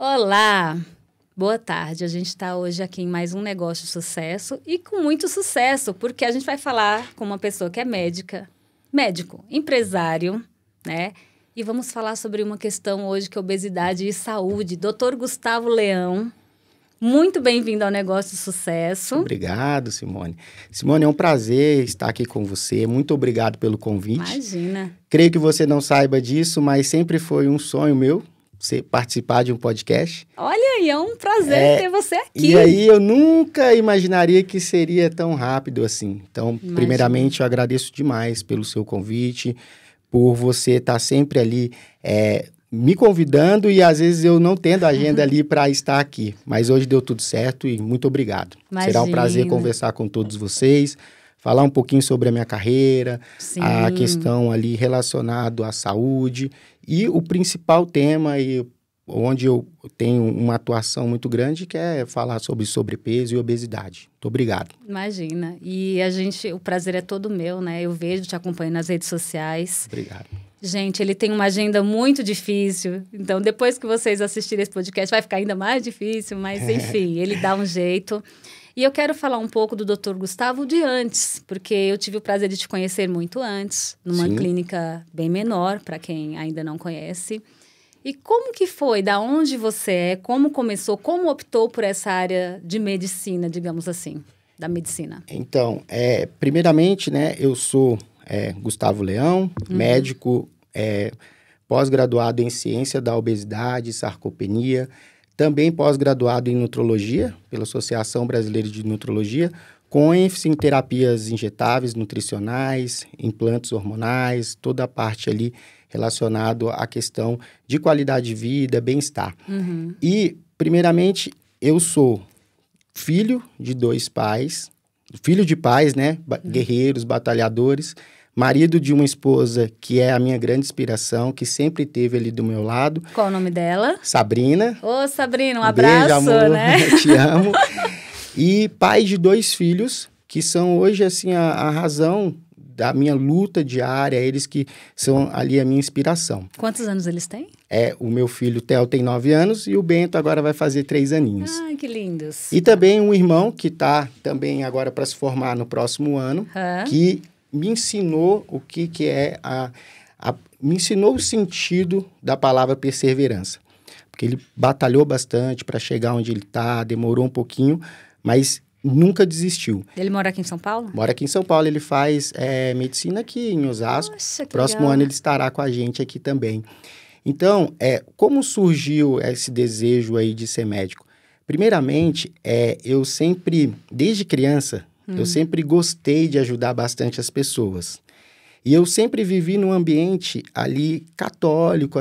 Olá, boa tarde. A gente está hoje aqui em mais um Negócio de Sucesso e com muito sucesso, porque a gente vai falar com uma pessoa que é médico, empresário, né? E vamos falar sobre uma questão hoje que é obesidade e saúde. Dr. Gustavo Leão, muito bem-vindo ao Negócio de Sucesso. Obrigado, Simone. Simone, é um prazer estar aqui com você. Muito obrigado pelo convite. Imagina. Creio que você não saiba disso, mas sempre foi um sonho meu participar de um podcast. Olha aí, é um prazer ter você aqui. E aí eu nunca imaginaria que seria tão rápido assim. Então, primeiramente, eu agradeço demais pelo seu convite, por você estar sempre ali me convidando e às vezes eu não tendo agenda ali para estar aqui. Mas hoje deu tudo certo e muito obrigado. Imagina. Será um prazer conversar com todos vocês, falar um pouquinho sobre a minha carreira, Sim. a questão ali relacionada à saúde e o principal tema onde eu tenho uma atuação muito grande, que é falar sobre sobrepeso e obesidade. Muito obrigado. Imagina. E o prazer é todo meu, né? Eu vejo, te acompanho nas redes sociais. Obrigado. Gente, ele tem uma agenda muito difícil. Então, depois que vocês assistirem esse podcast, vai ficar ainda mais difícil. Mas, enfim, ele dá um jeito. E eu quero falar um pouco do Dr. Gustavo de antes, porque eu tive o prazer de te conhecer muito antes, numa Sim. clínica bem menor, para quem ainda não conhece. E como que foi? Da onde você é? Como começou? Como optou por essa área de medicina, digamos assim, da medicina? Então, primeiramente, né, eu sou Gustavo Leão, médico, pós-graduado em ciência da obesidade, sarcopenia, também pós-graduado em nutrologia, pela Associação Brasileira de Nutrologia, com ênfase em terapias injetáveis, nutricionais, implantes hormonais, toda a parte ali relacionada à questão de qualidade de vida, bem-estar. E, primeiramente, eu sou filho de dois pais, filho de pais, né, guerreiros, batalhadores, marido de uma esposa que é a minha grande inspiração, que sempre esteve ali do meu lado. Qual o nome dela? Sabrina. Ô, Sabrina, um abraço, beijo, amor, né? Te amo. E pai de dois filhos, que são hoje, assim, a razão da minha luta diária, eles que são ali a minha inspiração. Quantos anos eles têm? O meu filho Theo tem 9 anos e o Bento agora vai fazer 3 aninhos. Ai, que lindos. E também um irmão que está também agora para se formar no próximo ano, que me ensinou o que é me ensinou o sentido da palavra perseverança. Porque ele batalhou bastante para chegar onde ele está, demorou um pouquinho, mas nunca desistiu. Ele mora aqui em São Paulo? Mora aqui em São Paulo, ele faz medicina aqui em Osasco. Nossa, que Próximo legal. ano ele estará com a gente aqui também. Então, como surgiu esse desejo aí de ser médico? Primeiramente, eu sempre, desde criança, eu sempre gostei de ajudar bastante as pessoas. E eu sempre vivi num ambiente ali católico.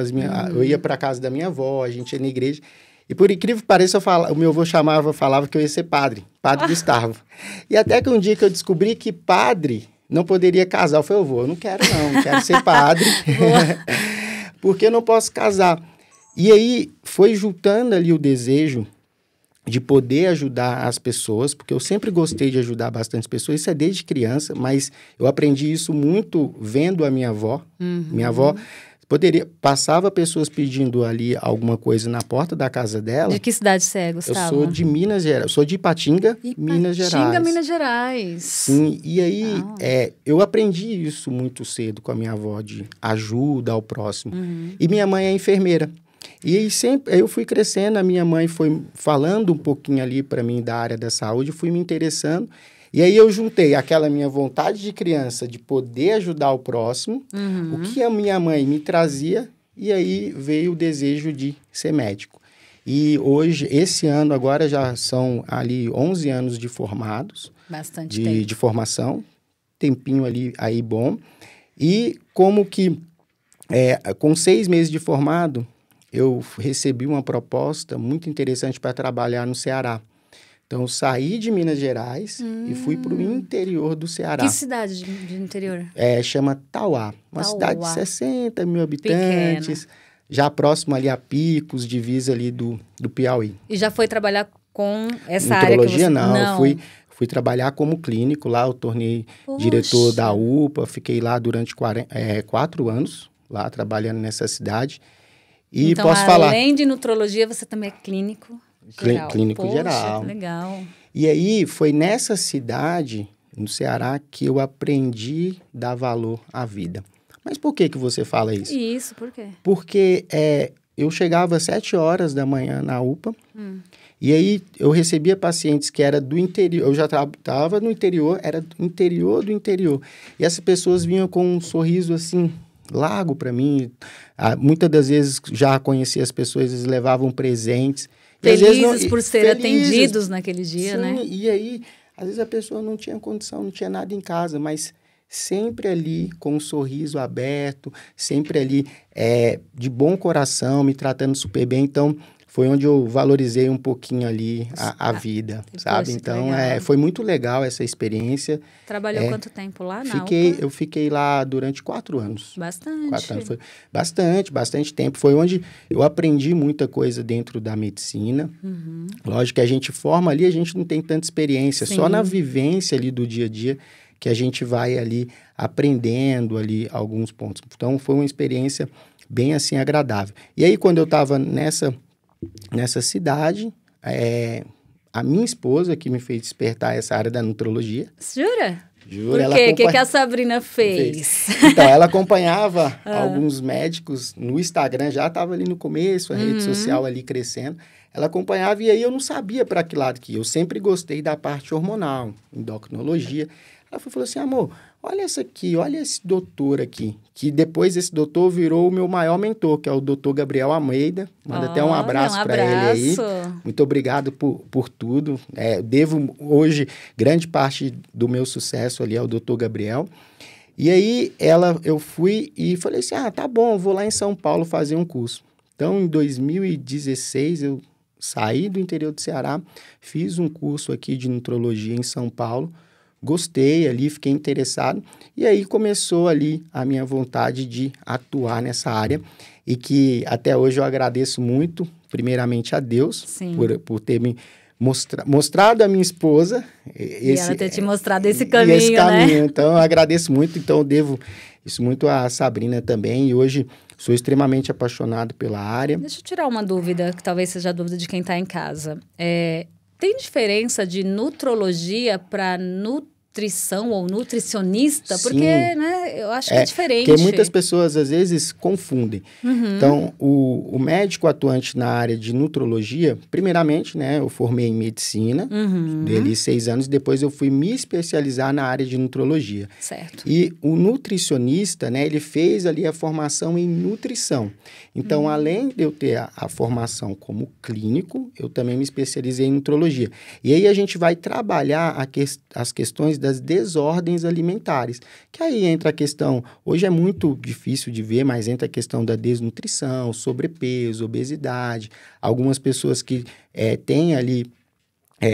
Eu ia para a casa da minha avó, a gente ia na igreja. E por incrível que pareça, o meu avô falava que eu ia ser padre Gustavo. E até que um dia que eu descobri que padre não poderia casar, eu falei, eu não quero ser padre, porque eu não posso casar. E aí foi juntando ali o desejo de poder ajudar as pessoas, porque eu sempre gostei de ajudar bastante pessoas, isso é desde criança, mas eu aprendi isso muito vendo a minha avó. Minha avó passava pessoas pedindo ali alguma coisa na porta da casa dela. De que cidade você é, Gustavo? Eu sou de Minas Gerais, eu sou de Ipatinga, Minas Gerais. Minas Gerais. Sim, e aí eu aprendi isso muito cedo com a minha avó, de ajuda ao próximo. E minha mãe é enfermeira. E aí eu fui crescendo, a minha mãe foi falando um pouquinho ali para mim da área da saúde, fui me interessando. E aí eu juntei aquela minha vontade de criança de poder ajudar o próximo, o que a minha mãe me trazia, e aí veio o desejo de ser médico. E hoje, esse ano agora já são ali 11 anos de formados. Bastante tempo. De formação, tempinho ali aí bom. E como que com 6 meses de formado, eu recebi uma proposta muito interessante para trabalhar no Ceará. Então, eu saí de Minas Gerais e fui para o interior do Ceará. Que cidade de interior? Chama Tauá. Uma cidade de 60 mil habitantes. Pequena. Já próximo ali a Picos, divisa ali do Piauí. E já foi trabalhar com essa área que Nutrologia, você... não. Eu fui trabalhar como clínico lá. Eu tornei diretor da UPA. Fiquei lá durante 4 anos, lá trabalhando nessa cidade. E então, posso falar... além de nutrologia, você também é clínico geral. Clínico Poxa, geral. Legal. E aí, foi nessa cidade, no Ceará, que eu aprendi a dar valor à vida. Mas por que você fala isso? Isso, por quê? Porque eu chegava às 7 horas da manhã na UPA, e aí eu recebia pacientes que era do interior, eu já estava no interior, era do interior do interior. E essas pessoas vinham com um sorriso assim, largo para mim. Muitas das vezes já conhecia as pessoas, eles levavam presentes. Felizes por serem atendidos naquele dia, sim, né? E aí, às vezes a pessoa não tinha condição, não tinha nada em casa, mas sempre ali com um sorriso aberto, sempre ali de bom coração, me tratando super bem. Então, foi onde eu valorizei um pouquinho ali a vida, sabe? Poxa, então, foi muito legal essa experiência. Trabalhou quanto tempo lá na UPA? Eu fiquei lá durante 4 anos. Bastante. 4 anos. Foi bastante tempo. Foi onde eu aprendi muita coisa dentro da medicina. Lógico que a gente forma ali, a gente não tem tanta experiência. Sim. Só na vivência ali do dia a dia que a gente vai ali aprendendo ali alguns pontos. Então, foi uma experiência bem assim agradável. E aí, quando eu estava nessa cidade, a minha esposa que me fez despertar essa área da nutrologia. Jura? Juro. Por quê? O que a Sabrina fez? Então, ela acompanhava alguns médicos no Instagram, já estava ali no começo, a rede social ali crescendo. Ela acompanhava e aí eu não sabia para que lado que ia. Eu sempre gostei da parte hormonal, endocrinologia. Ela falou assim, amor, olha essa aqui, olha esse doutor aqui, que depois esse doutor virou o meu maior mentor, que é o doutor Gabriel Almeida. Manda até um abraço para ele aí. Muito obrigado por tudo. Devo hoje grande parte do meu sucesso ali ao doutor Gabriel. E aí eu fui e falei assim, tá bom, eu vou lá em São Paulo fazer um curso. Então, em 2016, eu saí do interior do Ceará, fiz um curso aqui de nutrologia em São Paulo. Gostei ali, fiquei interessado. E aí começou ali a minha vontade de atuar nessa área. E que até hoje eu agradeço muito, primeiramente a Deus, por ter me mostrado a minha esposa. E ela ter te mostrado esse caminho, né? Então, eu agradeço muito. Então, eu devo isso muito à Sabrina também. E hoje sou extremamente apaixonado pela área. Deixa eu tirar uma dúvida, que talvez seja a dúvida de quem está em casa. Tem diferença de nutrologia para nutrição ou nutricionista? Sim. Porque, né, eu acho que é diferente. Porque muitas pessoas, às vezes, confundem. Então, o médico atuante na área de nutrologia, primeiramente, né, eu formei em medicina, dele 6 anos, depois eu fui me especializar na área de nutrologia. Certo. E o nutricionista, né, ele fez ali a formação em nutrição. Então, além de eu ter a formação como clínico, eu também me especializei em nutrologia. E aí a gente vai trabalhar as questões das desordens alimentares. Que aí entra a questão, hoje é muito difícil de ver, mas entra a questão da desnutrição, sobrepeso, obesidade. Algumas pessoas que têm ali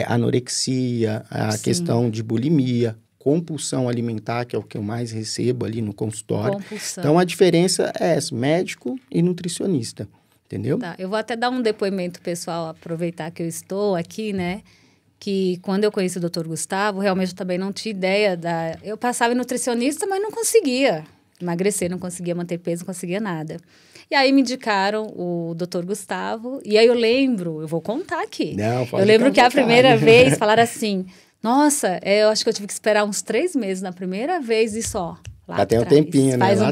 anorexia, a questão de bulimia, compulsão alimentar, que é o que eu mais recebo ali no consultório. Compulsão. Então, a diferença é essa, médico e nutricionista, entendeu? Tá, eu vou até dar um depoimento pessoal, aproveitar que eu estou aqui, né? Que quando eu conheci o Dr. Gustavo, realmente eu também não tinha ideia Eu passava em nutricionista, mas não conseguia emagrecer, não conseguia manter peso, não conseguia nada. E aí me indicaram o Dr. Gustavo, e aí eu vou contar aqui. Não, pode eu lembro que a contar. primeira vez falaram assim... Nossa, eu acho que eu tive que esperar uns 3 meses na primeira vez e só. Já tem um tempinho, né? Faz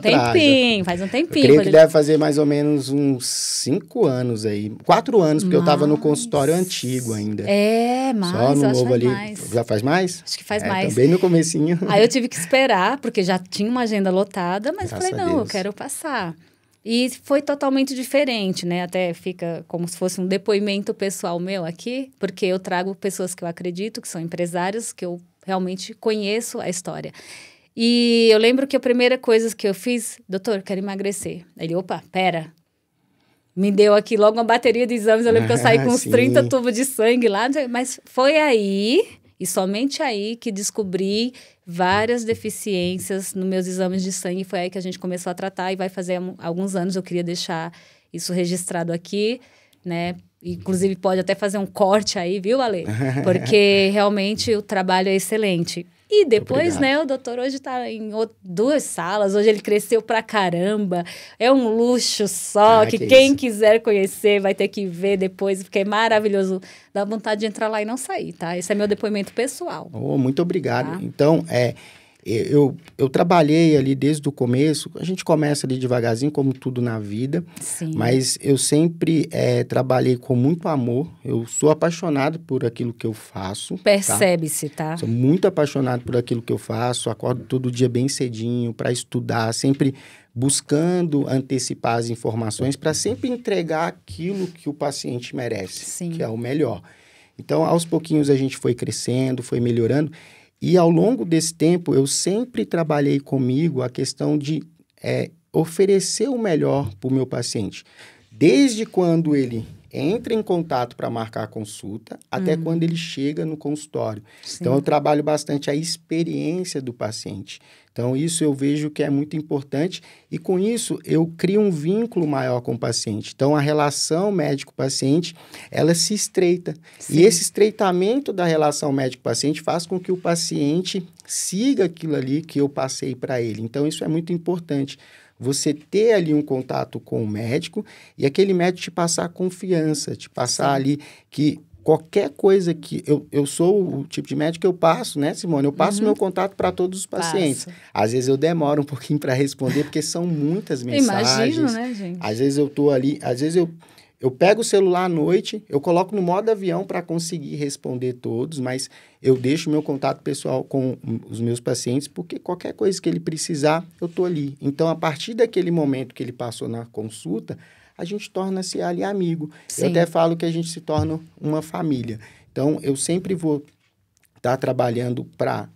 um tempinho. Eu creio que deve fazer mais ou menos uns 5 anos aí. 4 anos, porque eu estava no consultório antigo ainda. Mais, só no novo ali. Mais. Já faz mais? Acho que faz mais. Também no comecinho. Aí eu tive que esperar, porque já tinha uma agenda lotada, mas Graças falei, não, eu quero passar. E foi totalmente diferente, né? Até fica como se fosse um depoimento pessoal meu aqui, porque eu trago pessoas que eu acredito, que são empresários, que eu realmente conheço a história. E eu lembro que a primeira coisa que eu fiz, doutor, quero emagrecer. Ele, opa, pera. Me deu aqui logo uma bateria de exames, eu lembro que eu saí com uns 30 tubos de sangue lá, mas foi aí... E somente aí que descobri várias deficiências nos meus exames de sangue. Foi aí que a gente começou a tratar e vai fazer alguns anos. Eu queria deixar isso registrado aqui, né? Inclusive, pode até fazer um corte aí, viu, Ale? Porque realmente o trabalho é excelente. E depois, né, o doutor hoje está em 2 salas, hoje ele cresceu pra caramba, é um luxo só, que quem isso. quiser conhecer vai ter que ver depois, porque é maravilhoso, dá vontade de entrar lá e não sair, tá? Esse é meu depoimento pessoal. Oh, muito obrigado. Tá? Então, eu trabalhei ali desde o começo, a gente começa ali devagarzinho, como tudo na vida, Sim. Mas eu sempre trabalhei com muito amor, eu sou apaixonado por aquilo que eu faço. Percebe-se, tá? Sou muito apaixonado por aquilo que eu faço, acordo todo dia bem cedinho para estudar, sempre buscando antecipar as informações para sempre entregar aquilo que o paciente merece, Sim. que é o melhor. Então, aos pouquinhos a gente foi crescendo, foi melhorando, e ao longo desse tempo eu sempre trabalhei comigo a questão de oferecer o melhor para o meu paciente. Desde quando ele entra em contato para marcar a consulta, até quando ele chega no consultório. Sim. Então, eu trabalho bastante a experiência do paciente. Então, isso eu vejo que é muito importante e, com isso, eu crio um vínculo maior com o paciente. Então, a relação médico-paciente, ela se estreita. Sim. E esse estreitamento da relação médico-paciente faz com que o paciente siga aquilo ali que eu passei para ele. Então, isso é muito importante. Você ter ali um contato com o médico e aquele médico te passar confiança, te passar Sim. ali que qualquer coisa que... Eu sou o tipo de médico que eu passo, né, Simone? Eu passo meu contato para todos os pacientes. Às vezes eu demoro um pouquinho para responder, porque são muitas mensagens. Imagino, né, gente? Às vezes eu tô ali... Às vezes eu pego o celular à noite, eu coloco no modo avião para conseguir responder todos, mas eu deixo meu contato pessoal com os meus pacientes, porque qualquer coisa que ele precisar, eu estou ali. Então, a partir daquele momento que ele passou na consulta, a gente torna-se ali amigo. Sim. Eu até falo que a gente se torna uma família. Então, eu sempre vou estar trabalhando para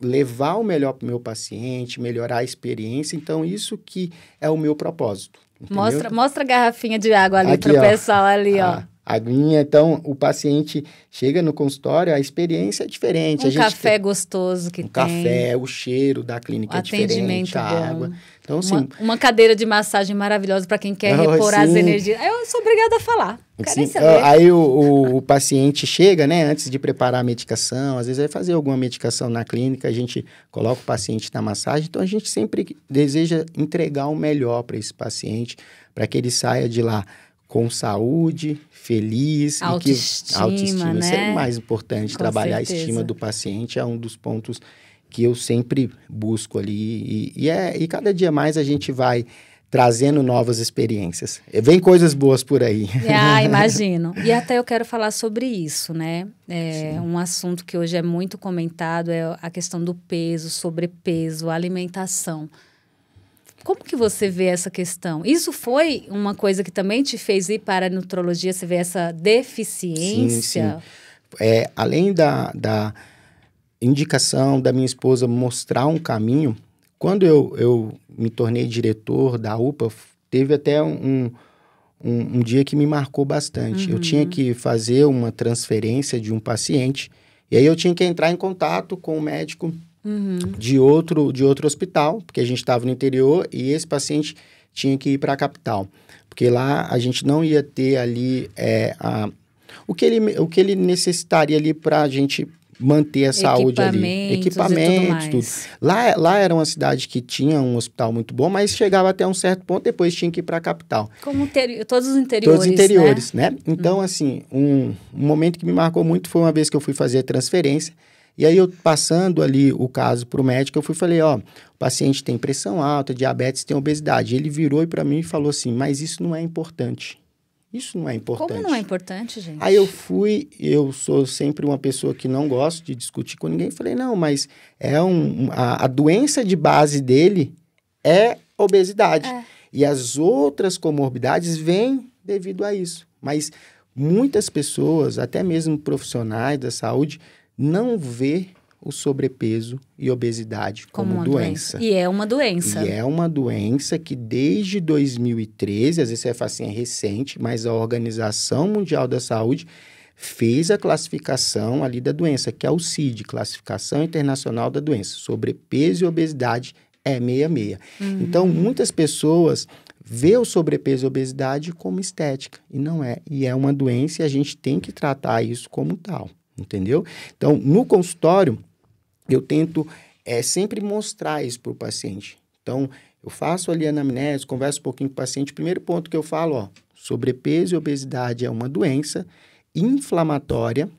levar o melhor para o meu paciente, melhorar a experiência. Então, isso que é o meu propósito. Mostra a garrafinha de água ali para o pessoal ali, ó. Aguinha, então, o paciente chega no consultório, a experiência é diferente. Café gostoso que tem. Café, o cheiro da clínica é diferente, a água. Então, assim, uma cadeira de massagem maravilhosa para quem quer repor as energias. Eu sou obrigada a falar. Querem saber? Aí o paciente chega, né, antes de preparar a medicação, às vezes vai fazer alguma medicação na clínica, a gente coloca o paciente na massagem, então a gente sempre deseja entregar o melhor para esse paciente, para que ele saia de lá com saúde, feliz. Autoestima, né? Isso é o mais importante, trabalhar a estima do paciente é um dos pontos que eu sempre busco ali. E cada dia mais a gente vai trazendo novas experiências. Vem coisas boas por aí. Imagino. E até eu quero falar sobre isso, né? Um assunto que hoje é muito comentado é a questão do peso, sobrepeso, alimentação. Como que você vê essa questão? Isso foi uma coisa que também te fez ir para a nutrologia? Você vê essa deficiência? Sim. Além da indicação da minha esposa mostrar um caminho, quando eu me tornei diretor da UPA, teve até um dia que me marcou bastante. Eu tinha que fazer uma transferência de um paciente, e aí eu tinha que entrar em contato com o médico de outro hospital, porque a gente estava no interior e esse paciente tinha que ir para a capital. Porque lá a gente não ia ter ali o que ele necessitaria ali para a gente manter a saúde ali. Equipamentos, tudo. Lá era uma cidade que tinha um hospital muito bom, mas chegava até um certo ponto, depois tinha que ir para a capital. Como todos os interiores, Todos os interiores, né? Então, assim, um momento que me marcou muito foi uma vez que eu fui fazer a transferência, e aí eu passando ali o caso para o médico, eu falei, o paciente tem pressão alta, diabetes, tem obesidade. Ele virou para mim e falou assim, mas isso não é importante. Isso não é importante. Como não é importante, gente? Aí eu sou sempre uma pessoa que não gosto de discutir com ninguém. Falei, não, mas a doença de base dele é obesidade. E as outras comorbidades vêm devido a isso. Mas muitas pessoas, até mesmo profissionais da saúde, não vê o sobrepeso e obesidade como uma doença. E é uma doença. E é uma doença que desde 2013, às vezes você vai falar assim, é recente, mas a Organização Mundial da Saúde fez a classificação ali da doença, que é o CID, Classificação Internacional da Doença. Sobrepeso e obesidade é 66. Então, muitas pessoas vê o sobrepeso e obesidade como estética, e não é. E é uma doença e a gente tem que tratar isso como tal. Entendeu? Então, no consultório, eu tento sempre mostrar isso para o paciente. Então, eu faço ali a anamnese, converso um pouquinho com o paciente. O primeiro ponto que eu falo, ó, sobrepeso e obesidade é uma doença inflamatória,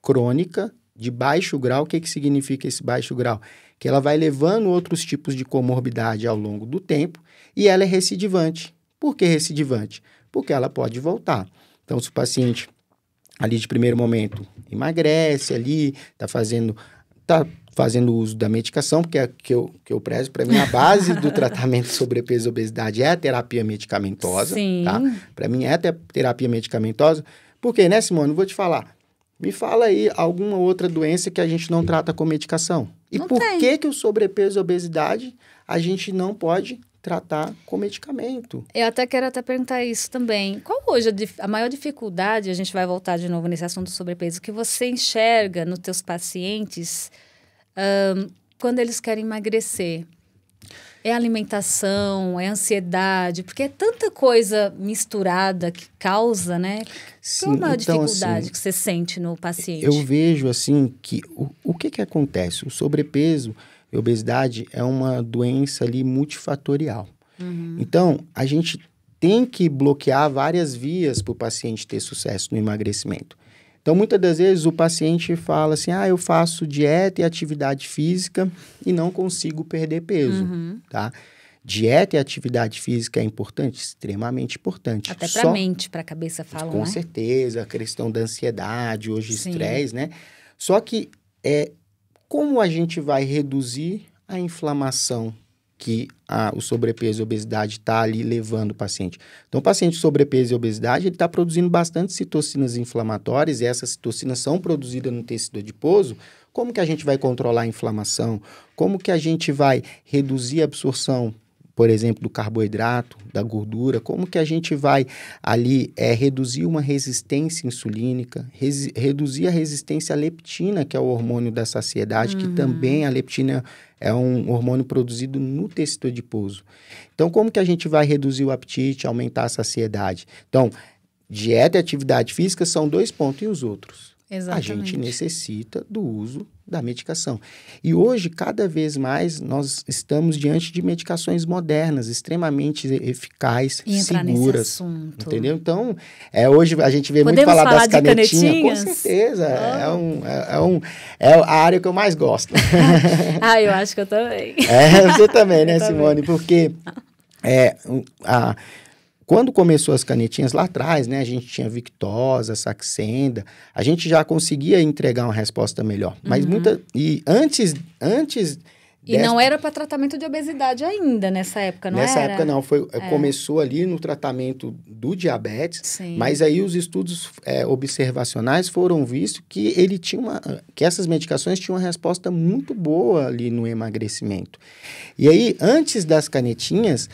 crônica, de baixo grau. O que significa esse baixo grau? Que ela vai levando outros tipos de comorbidade ao longo do tempo e ela é recidivante. Por que recidivante? Porque ela pode voltar. Então, se o paciente ali de primeiro momento emagrece ali, tá fazendo uso da medicação, porque é que eu prezo, para mim, a base do tratamento de sobrepeso e obesidade é a terapia medicamentosa. Sim. Tá? Para mim, é a terapia medicamentosa. Por quê, né, Simone? Vou te falar. Me fala aí alguma outra doença que a gente não trata com medicação. E Não por tem. que o sobrepeso e obesidade a gente não pode tratar com medicamento? Eu quero perguntar isso também. Qual hoje a maior dificuldade, a gente vai voltar de novo nesse assunto do sobrepeso, que você enxerga nos teus pacientes quando eles querem emagrecer? É alimentação, é ansiedade, porque é tanta coisa misturada que causa, né? Sim, qual a maior então, dificuldade assim, que você sente no paciente? eu vejo, assim, que o que acontece? O sobrepeso e obesidade é uma doença ali multifatorial. Então, a gente tem que bloquear várias vias para o paciente ter sucesso no emagrecimento. Então, muitas das vezes, o paciente fala assim, eu faço dieta e atividade física e não consigo perder peso, tá? Dieta e atividade física é importante? Extremamente importante. Até para a mente, para a cabeça falam, com né? certeza, a questão da ansiedade, hoje Sim. estresse, né? Só que, como a gente vai reduzir a inflamação que o sobrepeso e a obesidade está ali levando o paciente? Então, o paciente com sobrepeso e obesidade, ele está produzindo bastante citocinas inflamatórias, e essas citocinas são produzidas no tecido adiposo. Como que a gente vai controlar a inflamação? Como que a gente vai reduzir a absorção, por exemplo, do carboidrato, da gordura? Como que a gente vai ali reduzir uma resistência insulínica, reduzir a resistência à leptina, que é o hormônio da saciedade, que também a leptina é um hormônio produzido no tecido adiposo. Então, como que a gente vai reduzir o apetite, aumentar a saciedade? Então, dieta e atividade física são 2 pontos, e os outros? Exatamente. A gente necessita do uso da medicação. E hoje, cada vez mais, nós estamos diante de medicações modernas, extremamente eficazes, seguras. Nesse assunto. Entendeu? Então, hoje a gente vê Podemos muito falar das de canetinhas. Com certeza. É a área que eu mais gosto. Eu acho que eu também. Você também, né, Simone? Também. Porque quando começou as canetinhas lá atrás, né, a gente tinha Victoza, Saxenda, a gente já conseguia entregar uma resposta melhor. Mas antes E não era para tratamento de obesidade ainda nessa época, não era? Nessa época não, começou ali no tratamento do diabetes, Sim. Mas aí os estudos observacionais foram vistos que que essas medicações tinham uma resposta muito boa ali no emagrecimento. E aí, antes das canetinhas,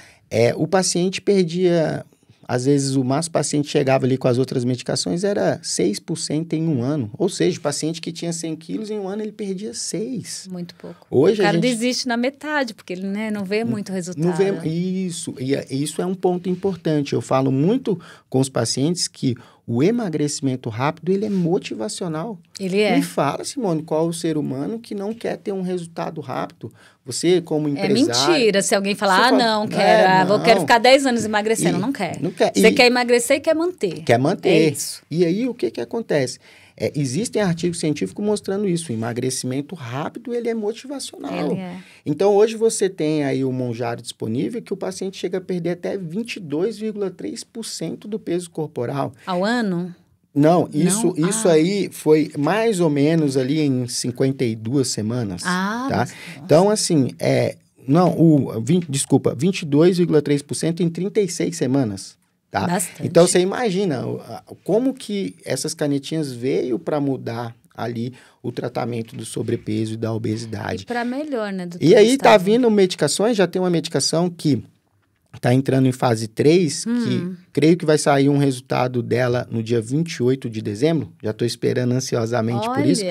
o paciente perdia, às vezes o máximo paciente chegava ali com as outras medicações era 6% em um ano. Ou seja, o paciente que tinha 100 quilos em um ano, ele perdia 6. Muito pouco. Hoje o cara desiste na metade, porque ele não vê muito resultado. Não vê, isso. E isso é um ponto importante. Eu falo muito com os pacientes que o emagrecimento rápido, ele é motivacional. Ele é. Me fala, Simone, qual o ser humano que não quer ter um resultado rápido? Você, como empresário... É mentira se alguém falar, não, quero ficar 10 anos emagrecendo. Não quer. Não quer. Você quer emagrecer e quer manter. Quer manter. É isso. E aí, o que acontece? Existem artigos científicos mostrando isso. O emagrecimento rápido, ele é motivacional. Ele é. Então, hoje você tem aí o Mounjaro disponível que o paciente chega a perder até 22,3% do peso corporal. Ao ano? Não, isso aí foi mais mais ali em 52 semanas. Tá? Então, assim, 22,3% em 36 semanas. Tá? Bastante. Então, você imagina como que essas canetinhas veio para mudar ali o tratamento do sobrepeso e da obesidade. E para melhor, né? E aí tá vindo medicações, já tem uma medicação que tá entrando em fase 3, que creio que vai sair um resultado dela no dia 28 de dezembro. Já estou esperando ansiosamente por isso.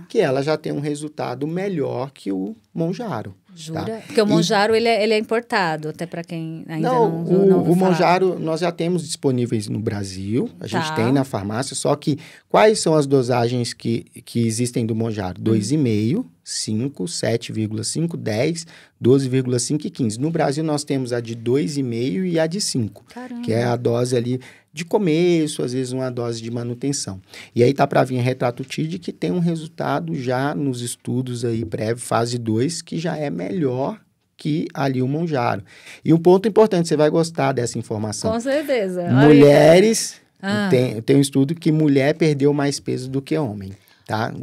Que ela já tem um resultado melhor que o Mounjaro. Jura? Tá? Porque o Mounjaro, ele é importado, até para quem ainda não o Mounjaro nós já temos disponíveis no Brasil, a gente tem na farmácia, só que quais são as dosagens que existem do Mounjaro? 2,5, 5, 7,5, 10, 12,5 e 15. No Brasil, nós temos a de 2,5 e a de 5, Caramba. que é a dose ali de começo, às vezes uma dose de manutenção. E aí tá para vir a Retratutide, que tem um resultado já nos estudos aí prévio, fase 2, que já é melhor que ali o Monjaro. E um ponto importante, você vai gostar dessa informação. Com certeza. Mulheres, tem um estudo que mulher perdeu mais peso do que homem. Tá?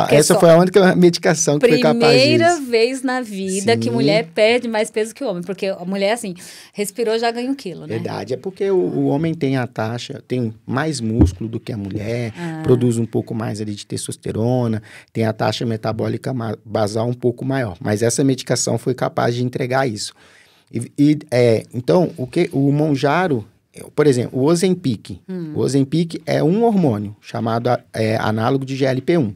Essa foi a única medicação que foi capaz disso. Primeira vez na vida Sim. que mulher perde mais peso que o homem. Porque a mulher, assim, respirou, já ganha 1 quilo, né? Verdade. É porque o homem tem a taxa, tem mais músculo do que a mulher, produz um pouco mais ali de testosterona, tem a taxa metabólica basal um pouco maior. Mas essa medicação foi capaz de entregar isso. Então, o Monjaro... Por exemplo, o Ozempic. O Ozempic é um hormônio chamado análogo de GLP-1.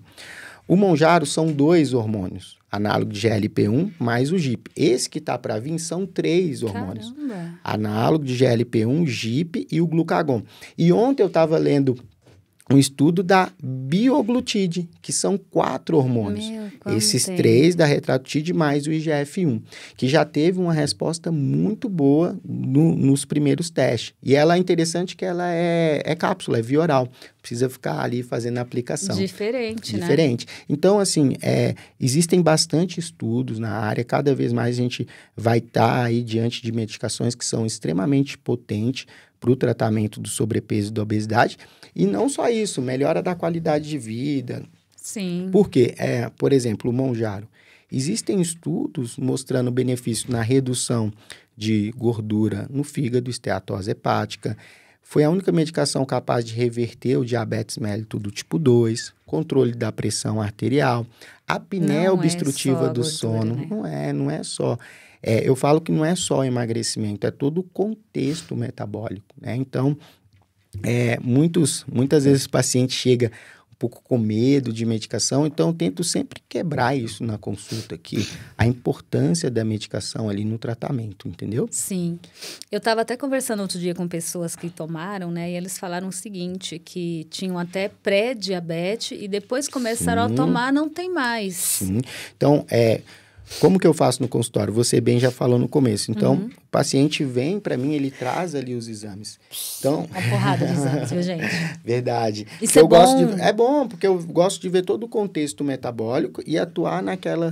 O Monjaro são 2 hormônios, análogo de GLP-1 mais o GIP. Esse que está para vir são 3 hormônios. Caramba. Análogo de GLP-1, GIP e o glucagon. E ontem eu estava lendo um estudo da bioglutide, que são 4 hormônios. Esses 3 da Retratutide mais o IGF-1, que já teve uma resposta muito boa nos primeiros testes. E ela é interessante que ela é cápsula, é via oral. Precisa ficar ali fazendo a aplicação. Diferente, né? Diferente. Então, assim, existem bastante estudos na área. Cada vez mais a gente vai estar aí diante de medicações que são extremamente potentes para o tratamento do sobrepeso e da obesidade. E não só isso, melhora da qualidade de vida. Sim. Por quê? Por exemplo, o Monjaro. Existem estudos mostrando benefício na redução de gordura no fígado, esteatose hepática. Foi a única medicação capaz de reverter o diabetes mellitus do tipo 2, controle da pressão arterial, apneia obstrutiva do sono. Né? Não é só. Eu falo que não é só emagrecimento, é todo o contexto metabólico, né? Então, muitas vezes o paciente chega um pouco com medo de medicação, então eu tento sempre quebrar isso na consulta aqui, a importância da medicação ali no tratamento, entendeu? Sim. Eu estava até conversando outro dia com pessoas que tomaram, né? E eles falaram o seguinte, que tinham até pré-diabetes e depois começaram a tomar, não tem mais. Sim. Então, como que eu faço no consultório? Você bem já falou no começo. Então, o paciente vem para mim, ele traz ali os exames. Então... Uma porrada de exames, viu, gente? Verdade. Isso é bom? É bom, porque eu gosto de ver todo o contexto metabólico e atuar naquela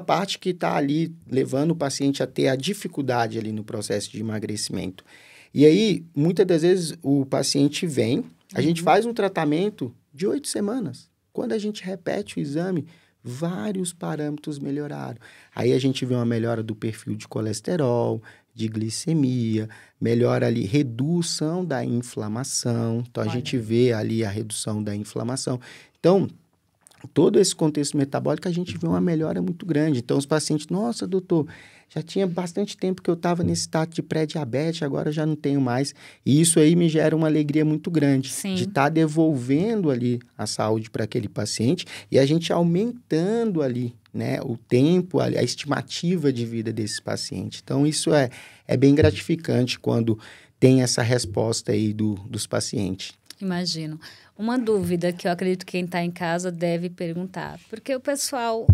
parte que está ali levando o paciente a ter a dificuldade ali no processo de emagrecimento. E aí, muitas das vezes, o paciente vem, a gente faz um tratamento de 8 semanas. Quando a gente repete o exame, vários parâmetros melhoraram. Aí a gente vê uma melhora do perfil de colesterol, de glicemia, melhora ali, redução da inflamação. Então, a gente vê ali a redução da inflamação. Então, todo esse contexto metabólico, a gente vê uma melhora muito grande. Então, os pacientes, nossa, doutor, já tinha bastante tempo que eu estava nesse status de pré-diabetes, agora já não tenho mais. E isso aí me gera uma alegria muito grande. Sim. De estar devolvendo ali a saúde para aquele paciente e a gente aumentando ali, né, o tempo, a estimativa de vida desse paciente. Então, isso é bem gratificante quando tem essa resposta aí dos pacientes. Imagino. Uma dúvida que eu acredito que quem está em casa deve perguntar, porque o pessoal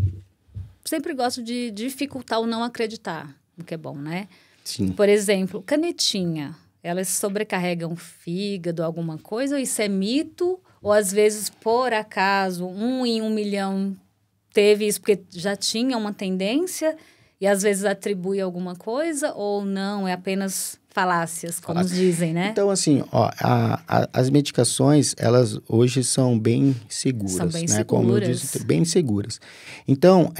sempre gosta de dificultar o não acreditar, o que é bom, né? Sim. Por exemplo, canetinha, elas sobrecarregam o fígado, alguma coisa, ou isso é mito? Ou às vezes, por acaso, 1 em 1 milhão teve isso porque já tinha uma tendência e às vezes atribui alguma coisa, ou não, é apenas falácias, como dizem, né? Então, assim, as medicações, elas hoje são bem seguras. São bem né? seguras. Como eu disse, bem seguras. Então,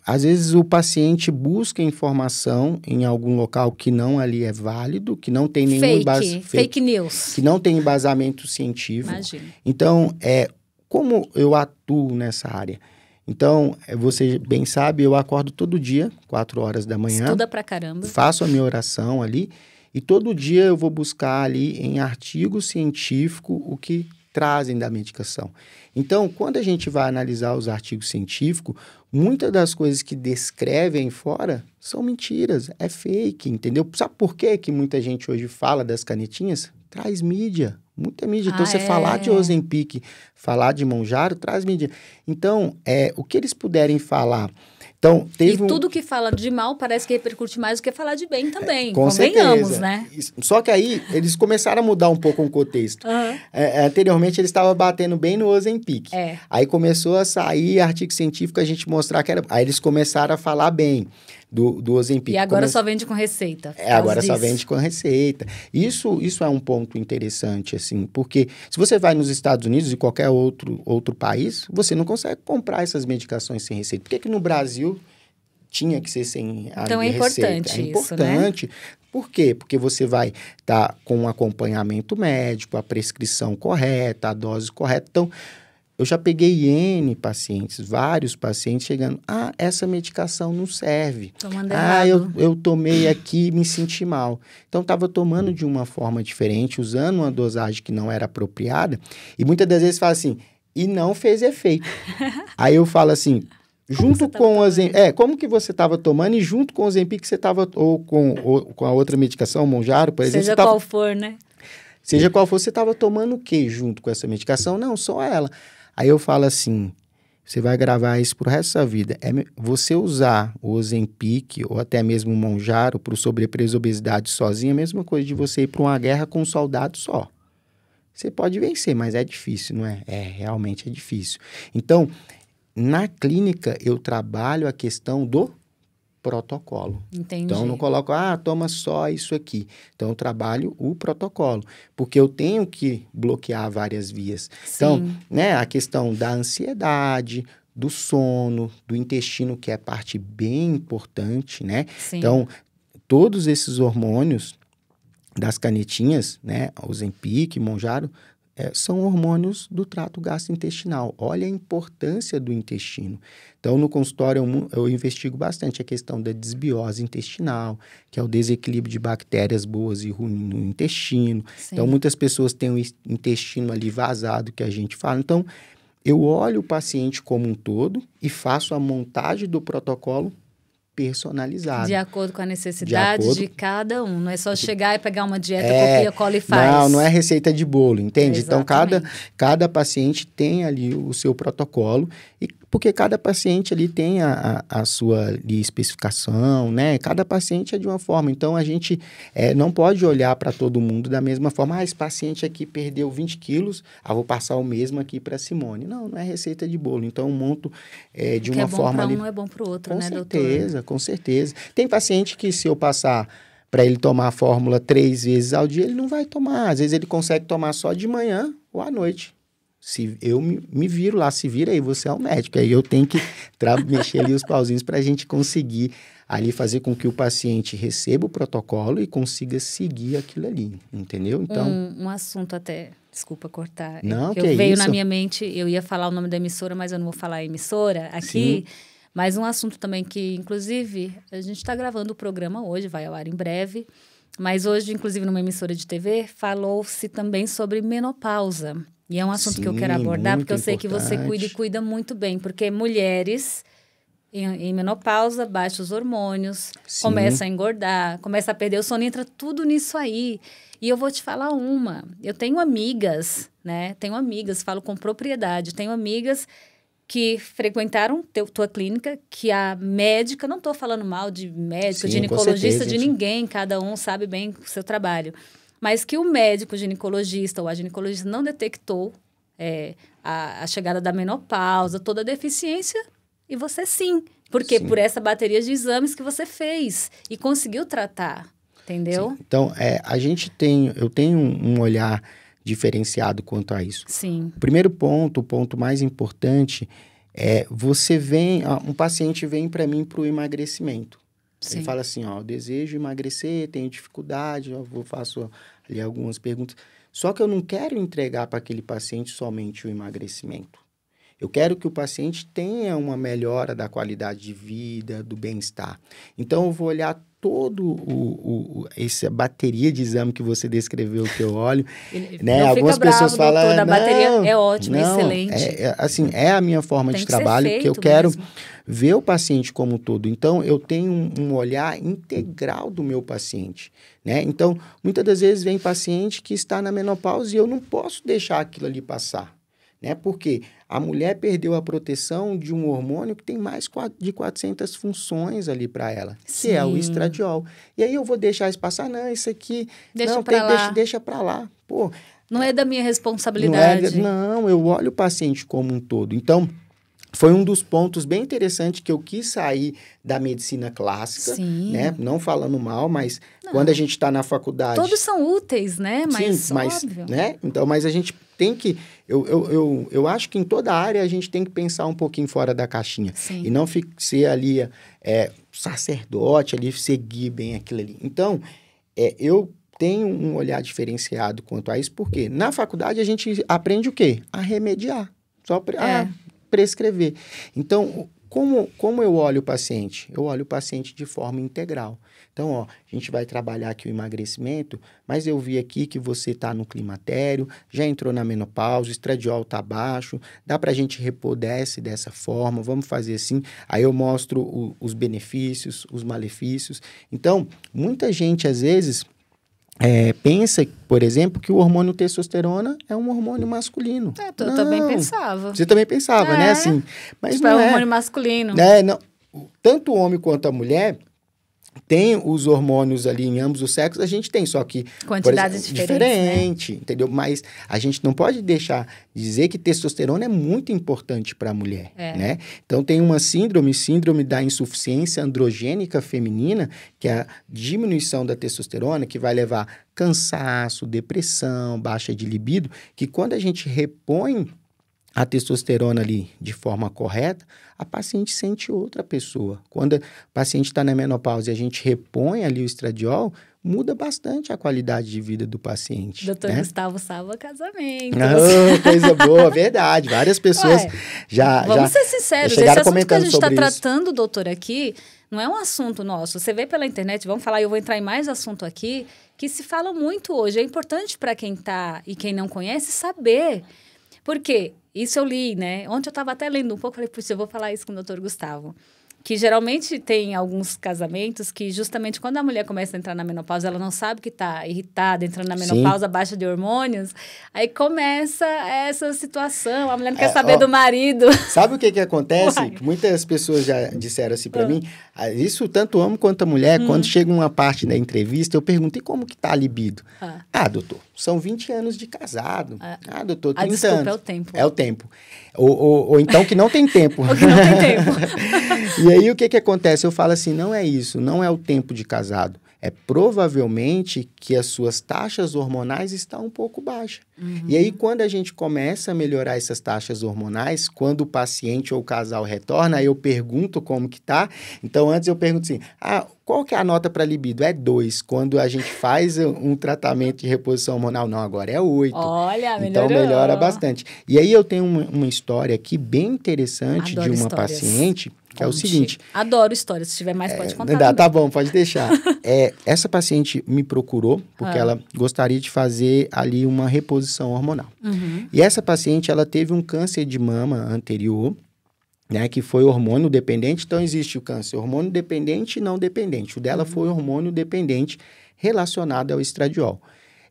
às vezes o paciente busca informação em algum local que não ali é válido, que não tem nenhum fake news. Que não tem embasamento científico. Imagina. Então, como eu atuo nessa área? Então, você bem sabe, eu acordo todo dia, 4 horas da manhã. Estuda pra caramba. Faço a minha oração ali e todo dia eu vou buscar ali em artigo científico o que trazem da medicação. Então, quando a gente vai analisar os artigos científicos, muitas das coisas que descrevem fora são mentiras, é fake, entendeu? Sabe por que muita gente hoje fala das canetinhas? traz mídia, muita mídia. Então, você falar de Ozempic, falar de Mounjaro, traz mídia. Então, o que eles puderem falar... Então, tudo que fala de mal parece que repercute mais do que falar de bem também. Com Convenhamos, certeza. Né? Só que aí, eles começaram a mudar um pouco o contexto. Anteriormente, eles estavam batendo bem no Ozempic. Aí começou a sair artigo científico, a gente mostrar que era... Aí eles começaram a falar bem do Ozempic. E agora só vende com receita. Agora só vende com receita. Isso é um ponto interessante, assim, porque se você vai nos Estados Unidos e qualquer outro país, você não consegue comprar essas medicações sem receita. Por que no Brasil tinha que ser sem a Então, receita? É importante isso, né? Por quê? Porque você vai estar com um acompanhamento médico, a prescrição correta, a dose correta. Então, eu já peguei N pacientes, vários pacientes chegando, essa medicação não serve. Tomando errado. Eu tomei aqui e me senti mal. Então, estava tomando de uma forma diferente, usando uma dosagem que não era apropriada, e muitas das vezes fala assim, e não fez efeito. Aí eu falo assim, junto com o Ozempic, como que você estava tomando e junto com o Ozempic você estava, ou com a outra medicação, o Mounjaro, por exemplo. Seja qual for, né? Seja qual for, você estava tomando o que junto com essa medicação? Não, só ela. Aí eu falo assim, você vai gravar isso pro resto da sua vida. Você usar o Ozempic ou até mesmo o Mounjaro para o sobrepeso e obesidade sozinho, é a mesma coisa de você ir para uma guerra com um soldado só. Você pode vencer, mas é difícil, não é? Realmente é difícil. Então, na clínica, eu trabalho a questão do protocolo. Entendi. Então, eu não coloco, toma só isso aqui. Então, eu trabalho o protocolo, porque eu tenho que bloquear várias vias. Sim. Então, né, a questão da ansiedade, do sono, do intestino, que é parte bem importante, né? Sim. Então, todos esses hormônios das canetinhas, né, Ozempic, Mounjaro, são hormônios do trato gastrointestinal. Olha a importância do intestino. Então, no consultório, eu investigo bastante a questão da desbiose intestinal, que é o desequilíbrio de bactérias boas e ruins no intestino. Sim. Então, muitas pessoas têm o intestino ali vazado, que a gente fala. Então, eu olho o paciente como um todo e faço a montagem do protocolo personalizado. De acordo com a necessidade de cada um. Não é só chegar e pegar uma dieta, copia, cola e faz. Não é receita de bolo, entende? Exatamente. Então, cada paciente tem ali o seu protocolo, porque cada paciente ali tem a sua ali, especificação, né? Cada paciente é de uma forma. Então, a gente não pode olhar para todo mundo da mesma forma. Esse paciente aqui perdeu 20 quilos, vou passar o mesmo aqui para a Simone. Não é receita de bolo. Então, eu monto de uma forma ali... Um não é bom para o outro, né, doutor? Com certeza. Tem paciente que se eu passar para ele tomar a fórmula 3 vezes ao dia, ele não vai tomar. Às vezes ele consegue tomar só de manhã ou à noite. Se eu me viro lá, se vira aí, você é o médico. Aí eu tenho que mexer ali os pauzinhos para a gente conseguir ali fazer com que o paciente receba o protocolo e consiga seguir aquilo ali, entendeu? Então, um assunto até, desculpa cortar, não, que veio isso? na minha mente, eu ia falar o nome da emissora, mas eu não vou falar a emissora aqui. Sim. Mas um assunto também que, inclusive, a gente está gravando o programa hoje, vai ao ar em breve. Mas hoje, inclusive, numa emissora de TV, falou-se também sobre menopausa. E é um assunto que eu quero abordar, porque eu sei que você cuida muito bem. Porque mulheres em menopausa, baixam os hormônios, começa a engordar, começa a perder o sono, entra tudo nisso aí. E eu vou te falar eu tenho amigas, né? Falo com propriedade, tenho amigas que frequentaram tua clínica, que a médica, não estou falando mal de médico, ginecologista, de ninguém, cada um sabe bem o seu trabalho, mas que o médico ginecologista ou a ginecologista não detectou a chegada da menopausa, toda a deficiência, e você sim. Por quê? Por essa bateria de exames que você fez e conseguiu tratar, entendeu? Sim. Então, eu tenho um olhar diferenciado quanto a isso. Sim. O primeiro ponto, o ponto mais importante um paciente vem para mim para o emagrecimento. Sim. Ele fala assim, eu desejo emagrecer, tenho dificuldade, faço ali algumas perguntas. Só que eu não quero entregar para aquele paciente somente o emagrecimento. Eu quero que o paciente tenha uma melhora da qualidade de vida, do bem-estar. Então, eu vou olhar todo essa bateria de exame que você descreveu que eu olho, né? Não Algumas fica pessoas bravo, falam, doutor, a bateria é ótima, não, excelente. assim, é a minha forma Tem de que ser trabalho, que eu feito quero mesmo. ver o paciente como um todo. Então, eu tenho um olhar integral do meu paciente, né? Então, muitas das vezes vem paciente que está na menopausa e eu não posso deixar aquilo ali passar, né? Porque a mulher perdeu a proteção de um hormônio que tem mais de 400 funções ali para ela, que é o Sim. estradiol. E aí eu vou deixar isso passar? Não, isso aqui... Deixa não, pra lá. deixa para lá. Pô, Não é da minha responsabilidade. não, eu olho o paciente como um todo. Então, foi um dos pontos bem interessantes que eu quis sair da medicina clássica, Sim. né? Não falando mal, mas quando a gente está na faculdade... Todos são úteis, né? Mas, sim, mas óbvio. né? Então, mas a gente tem que... Eu acho que em toda área a gente tem que pensar um pouquinho fora da caixinha. Sim. E não ser ali sacerdote, ali seguir bem aquilo ali. Então, eu tenho um olhar diferenciado quanto a isso, porque na faculdade a gente aprende o quê? A remediar. Só prescrever. Então, como eu olho o paciente? Eu olho o paciente de forma integral. Então, ó, a gente vai trabalhar aqui o emagrecimento, mas eu vi aqui que você está no climatério, já entrou na menopausa, o estradiol está baixo, dá para a gente repor dessa forma, vamos fazer assim. Aí eu mostro os benefícios, os malefícios. Então, muita gente, às vezes... pensa, por exemplo, que o hormônio testosterona é um hormônio masculino. Eu também pensava. Você também pensava, né? Assim, mas tipo, não é um hormônio masculino. Não. Tanto o homem quanto a mulher tem os hormônios ali em ambos os sexos, a gente tem, só que... Quantidades diferente, né? Entendeu? Mas a gente não pode deixar de dizer que testosterona é muito importante para a mulher, né? Então, tem uma síndrome da insuficiência androgênica feminina, que é a diminuição da testosterona, que vai levar cansaço, depressão, baixa de libido, que quando a gente repõe a testosterona ali de forma correta, a paciente sente outra pessoa. Quando a paciente está na menopausa e a gente repõe ali o estradiol, muda bastante a qualidade de vida do paciente. Doutor né? Gustavo salva casamento. Coisa boa, verdade. Várias pessoas Vamos ser sinceros, chegaram esse assunto comentando que a gente está sobre isso. tratando, doutor, aqui, não é um assunto nosso. Você vê pela internet, vamos falar, eu vou entrar em mais assunto aqui, que se fala muito hoje. É importante para quem está e quem não conhece saber. Por quê? Isso eu li, né? Ontem eu estava até lendo um pouco, falei, puxa, eu vou falar isso com o doutor Gustavo. Que geralmente tem alguns casamentos que justamente quando a mulher começa a entrar na menopausa, ela não sabe que está irritada, entrando na menopausa, baixa de hormônios, aí começa essa situação, a mulher não quer saber do marido. Sabe o que acontece? Muitas pessoas já disseram assim para mim, isso tanto o homem quanto a mulher, quando chega uma parte da entrevista, eu pergunto, e como que tá a libido? Doutor, são 20 anos de casado. Doutor, 30 desculpa, anos. é o tempo. É o tempo. Ou então que não tem tempo. Ou que não tem tempo. E aí, o que acontece? Eu falo assim, não é isso, não é o tempo de casado. É provavelmente que as suas taxas hormonais estão um pouco baixas. E aí, quando a gente começa a melhorar essas taxas hormonais, quando o paciente ou o casal retorna, aí eu pergunto como que tá. Então, antes eu pergunto assim, qual que é a nota para libido? É 2. Quando a gente faz um tratamento de reposição hormonal, não, agora é 8. Olha, melhorou. Então, melhora bastante. E aí, eu tenho uma história aqui bem interessante de uma paciente... Que é o seguinte... Adoro histórias. Se tiver mais, pode contar. Tá bom, pode deixar. Essa paciente me procurou porque ela gostaria de fazer ali uma reposição hormonal. E essa paciente, ela teve um câncer de mama anterior, né, que foi hormônio dependente. Então, existe o câncer hormônio dependente e não dependente. O dela foi hormônio dependente relacionado ao estradiol.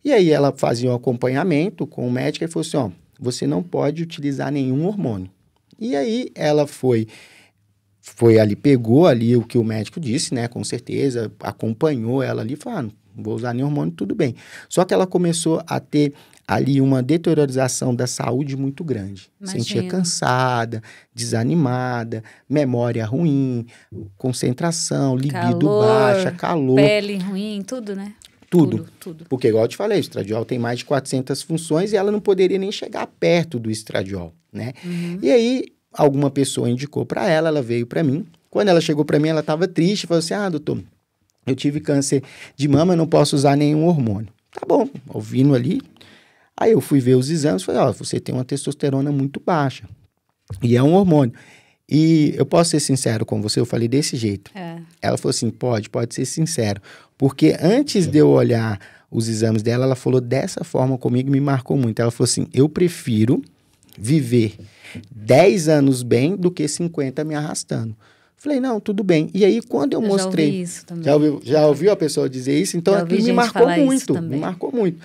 E aí, ela fazia um acompanhamento com o médico e falou assim, você não pode utilizar nenhum hormônio. E aí, ela foi ali, pegou ali o que o médico disse, né? Com certeza, acompanhou ela ali, falou, não vou usar nenhum hormônio, tudo bem. Só que ela começou a ter ali uma deteriorização da saúde muito grande. Imagino. Sentia cansada, desanimada, memória ruim, concentração, libido baixa, calor. Pele ruim, tudo, né? Tudo. Porque, igual eu te falei, o estradiol tem mais de 400 funções e ela não poderia nem chegar perto do estradiol, né? E aí, alguma pessoa indicou para ela, ela veio para mim. Quando ela chegou para mim, ela estava triste, falou assim, doutor, eu tive câncer de mama, eu não posso usar nenhum hormônio. Tá bom, ouvindo ali. Aí eu fui ver os exames, falei, você tem uma testosterona muito baixa. E é um hormônio. E eu posso ser sincero com você, eu falei desse jeito. Ela falou assim, pode ser sincero. Porque antes de eu olhar os exames dela, ela falou dessa forma comigo e me marcou muito. Ela falou assim, eu prefiro viver 10 anos bem do que 50 me arrastando. Falei, não, tudo bem. E aí, quando eu mostrei... Já ouvi isso também. Já ouviu a pessoa dizer isso? Então, aquilo me marcou muito. Me marcou muito.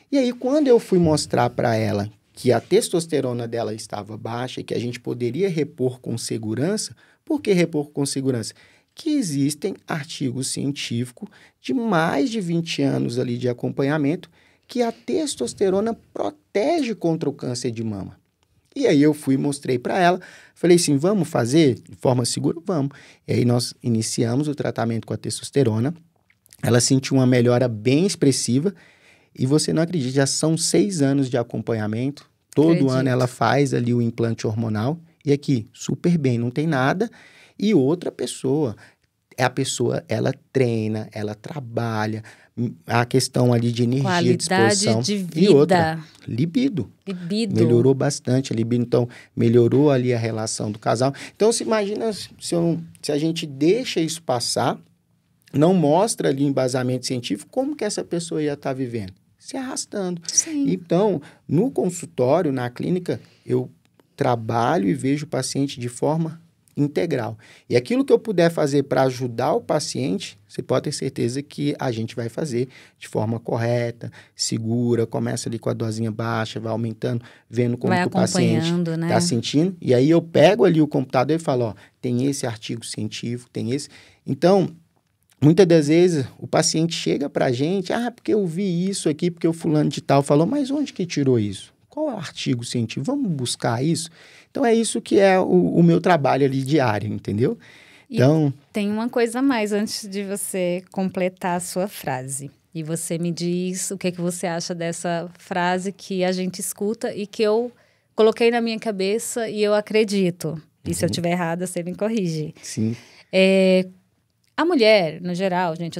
E aí, quando eu fui mostrar para ela que a testosterona dela estava baixa e que a gente poderia repor com segurança, por que repor com segurança? Que existem artigos científicos de mais de 20 anos ali de acompanhamento que a testosterona protege contra o câncer de mama. E aí eu fui e mostrei para ela, falei assim, vamos fazer de forma segura? Vamos. E aí nós iniciamos o tratamento com a testosterona, ela sentiu uma melhora bem expressiva e você não acredita, já são 6 anos de acompanhamento, todo ano ela faz ali o implante hormonal e aqui, super bem, não tem nada. E outra pessoa, ela treina, ela trabalha, a questão ali de energia, qualidade disposição. De vida. E outra, libido. Melhorou bastante a libido, então melhorou ali a relação do casal. Então, se imagina se a gente deixa isso passar, não mostra ali embasamento científico, como que essa pessoa ia estar vivendo? Se arrastando. Sim. Então, no consultório, na clínica, eu trabalho e vejo o paciente de forma integral. E aquilo que eu puder fazer para ajudar o paciente, você pode ter certeza que a gente vai fazer de forma correta, segura, começa ali com a dosinha baixa, vai aumentando, vendo como que o paciente está sentindo. E aí eu pego ali o computador e falo, ó, tem esse artigo científico, tem esse. Então, muitas das vezes o paciente chega para a gente, porque eu vi isso aqui, porque o fulano de tal falou, mas onde que tirou isso? Qual é o artigo científico? Vamos buscar isso? Então, é isso que é o meu trabalho ali diário, entendeu? Então, e tem uma coisa a mais antes de você completar a sua frase. E você me diz o que você acha dessa frase que a gente escuta e que eu coloquei na minha cabeça e eu acredito. E se eu estiver errada, você me corrige. Sim. A mulher, no geral, gente,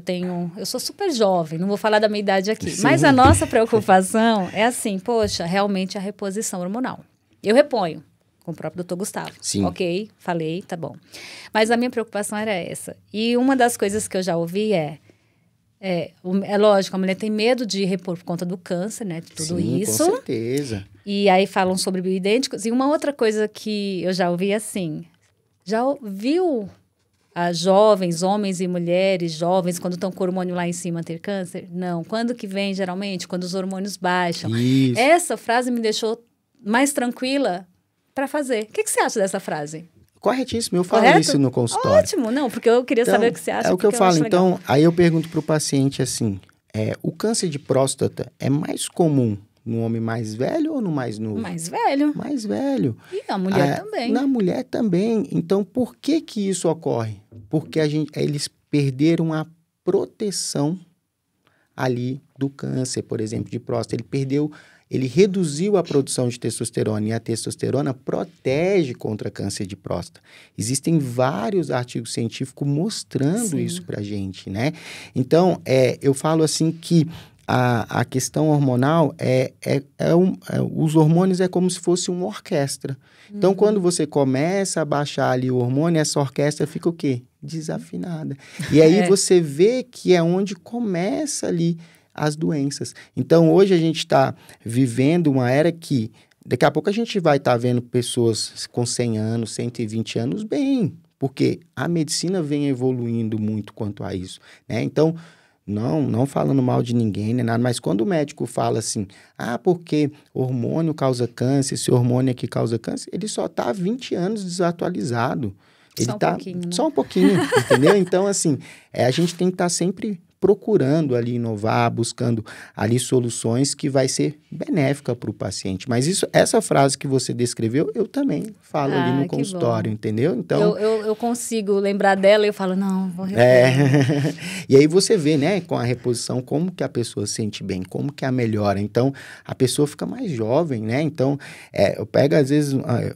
eu sou super jovem, não vou falar da minha idade aqui. Sim. Mas a nossa preocupação é assim, poxa, realmente a reposição hormonal. Eu reponho. Com o próprio doutor Gustavo. Sim. Ok, falei, tá bom. Mas a minha preocupação era essa. E uma das coisas que eu já ouvi é lógico, a mulher tem medo de repor por conta do câncer, né? De tudo isso. Com certeza. E aí falam sobre bioidênticos. E uma outra coisa que eu já ouvi assim, já ouviu jovens, homens e mulheres jovens, quando estão com o hormônio lá em cima, ter câncer? Não. Quando que vem, geralmente? Quando os hormônios baixam. Isso. Essa frase me deixou mais tranquila para fazer. O que você acha dessa frase? Corretíssimo, eu falo isso no consultório. Ótimo, não, porque eu queria saber o que você acha. É o que eu falo. Então, aí eu pergunto para o paciente assim, o câncer de próstata é mais comum no homem mais velho ou no mais novo? Mais velho. Mais velho. E a mulher também. Na mulher também. Então, por que isso ocorre? Porque eles perderam a proteção ali do câncer, por exemplo, de próstata. Ele reduziu a produção de testosterona e a testosterona protege contra câncer de próstata. Existem vários artigos científicos mostrando isso pra gente, né? Então, eu falo assim que a questão hormonal os hormônios é como se fosse uma orquestra. Então, quando você começa a baixar ali o hormônio, essa orquestra fica o quê? Desafinada. E aí você vê que é onde começa ali as doenças. Então, hoje a gente está vivendo uma era que daqui a pouco a gente vai estar vendo pessoas com 100 anos, 120 anos bem, porque a medicina vem evoluindo muito quanto a isso, né? Então, não falando mal de ninguém, nem nada, mas quando o médico fala assim, porque hormônio causa câncer, esse hormônio aqui causa câncer, ele só está há 20 anos desatualizado. Ele só um pouquinho, né? Só um pouquinho, entendeu? Então, assim, a gente tem que estar sempre procurando ali inovar, buscando ali soluções que vai ser benéfica para o paciente. Mas essa frase que você descreveu, eu também falo ali no consultório, entendeu? Então, eu consigo lembrar dela e eu falo, não, vou repor. E aí você vê, né, com a reposição, como que a pessoa se sente bem, como que a melhora. Então, a pessoa fica mais jovem, né? Então, eu pego, às vezes,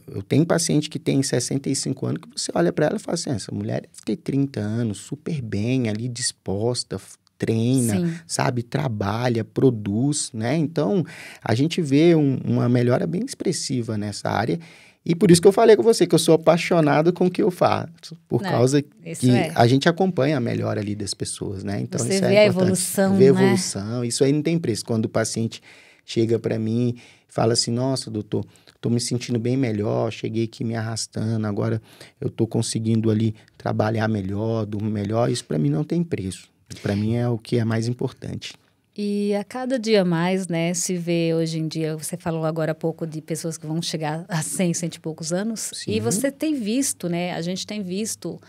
eu tenho paciente que tem 65 anos, que você olha para ela e fala assim, essa mulher deve ter 30 anos, super bem, ali disposta, treina, sabe, trabalha, produz, né? Então, a gente vê uma melhora bem expressiva nessa área E por isso que eu falei com você, que eu sou apaixonado com o que eu faço, por causa que a gente acompanha a melhora ali das pessoas, né? Então, você isso vê é a importante. evolução, Vê a né? evolução, isso aí não tem preço. Quando o paciente chega para mim e fala assim, nossa, doutor, estou me sentindo bem melhor, cheguei aqui me arrastando, agora eu estou conseguindo ali trabalhar melhor, dormir melhor, isso para mim não tem preço. Para mim é o que é mais importante. E a cada dia mais, né, se vê hoje em dia, você falou agora há pouco de pessoas que vão chegar a 100, 100 e poucos anos, Sim. e você tem visto, né, a gente tem visto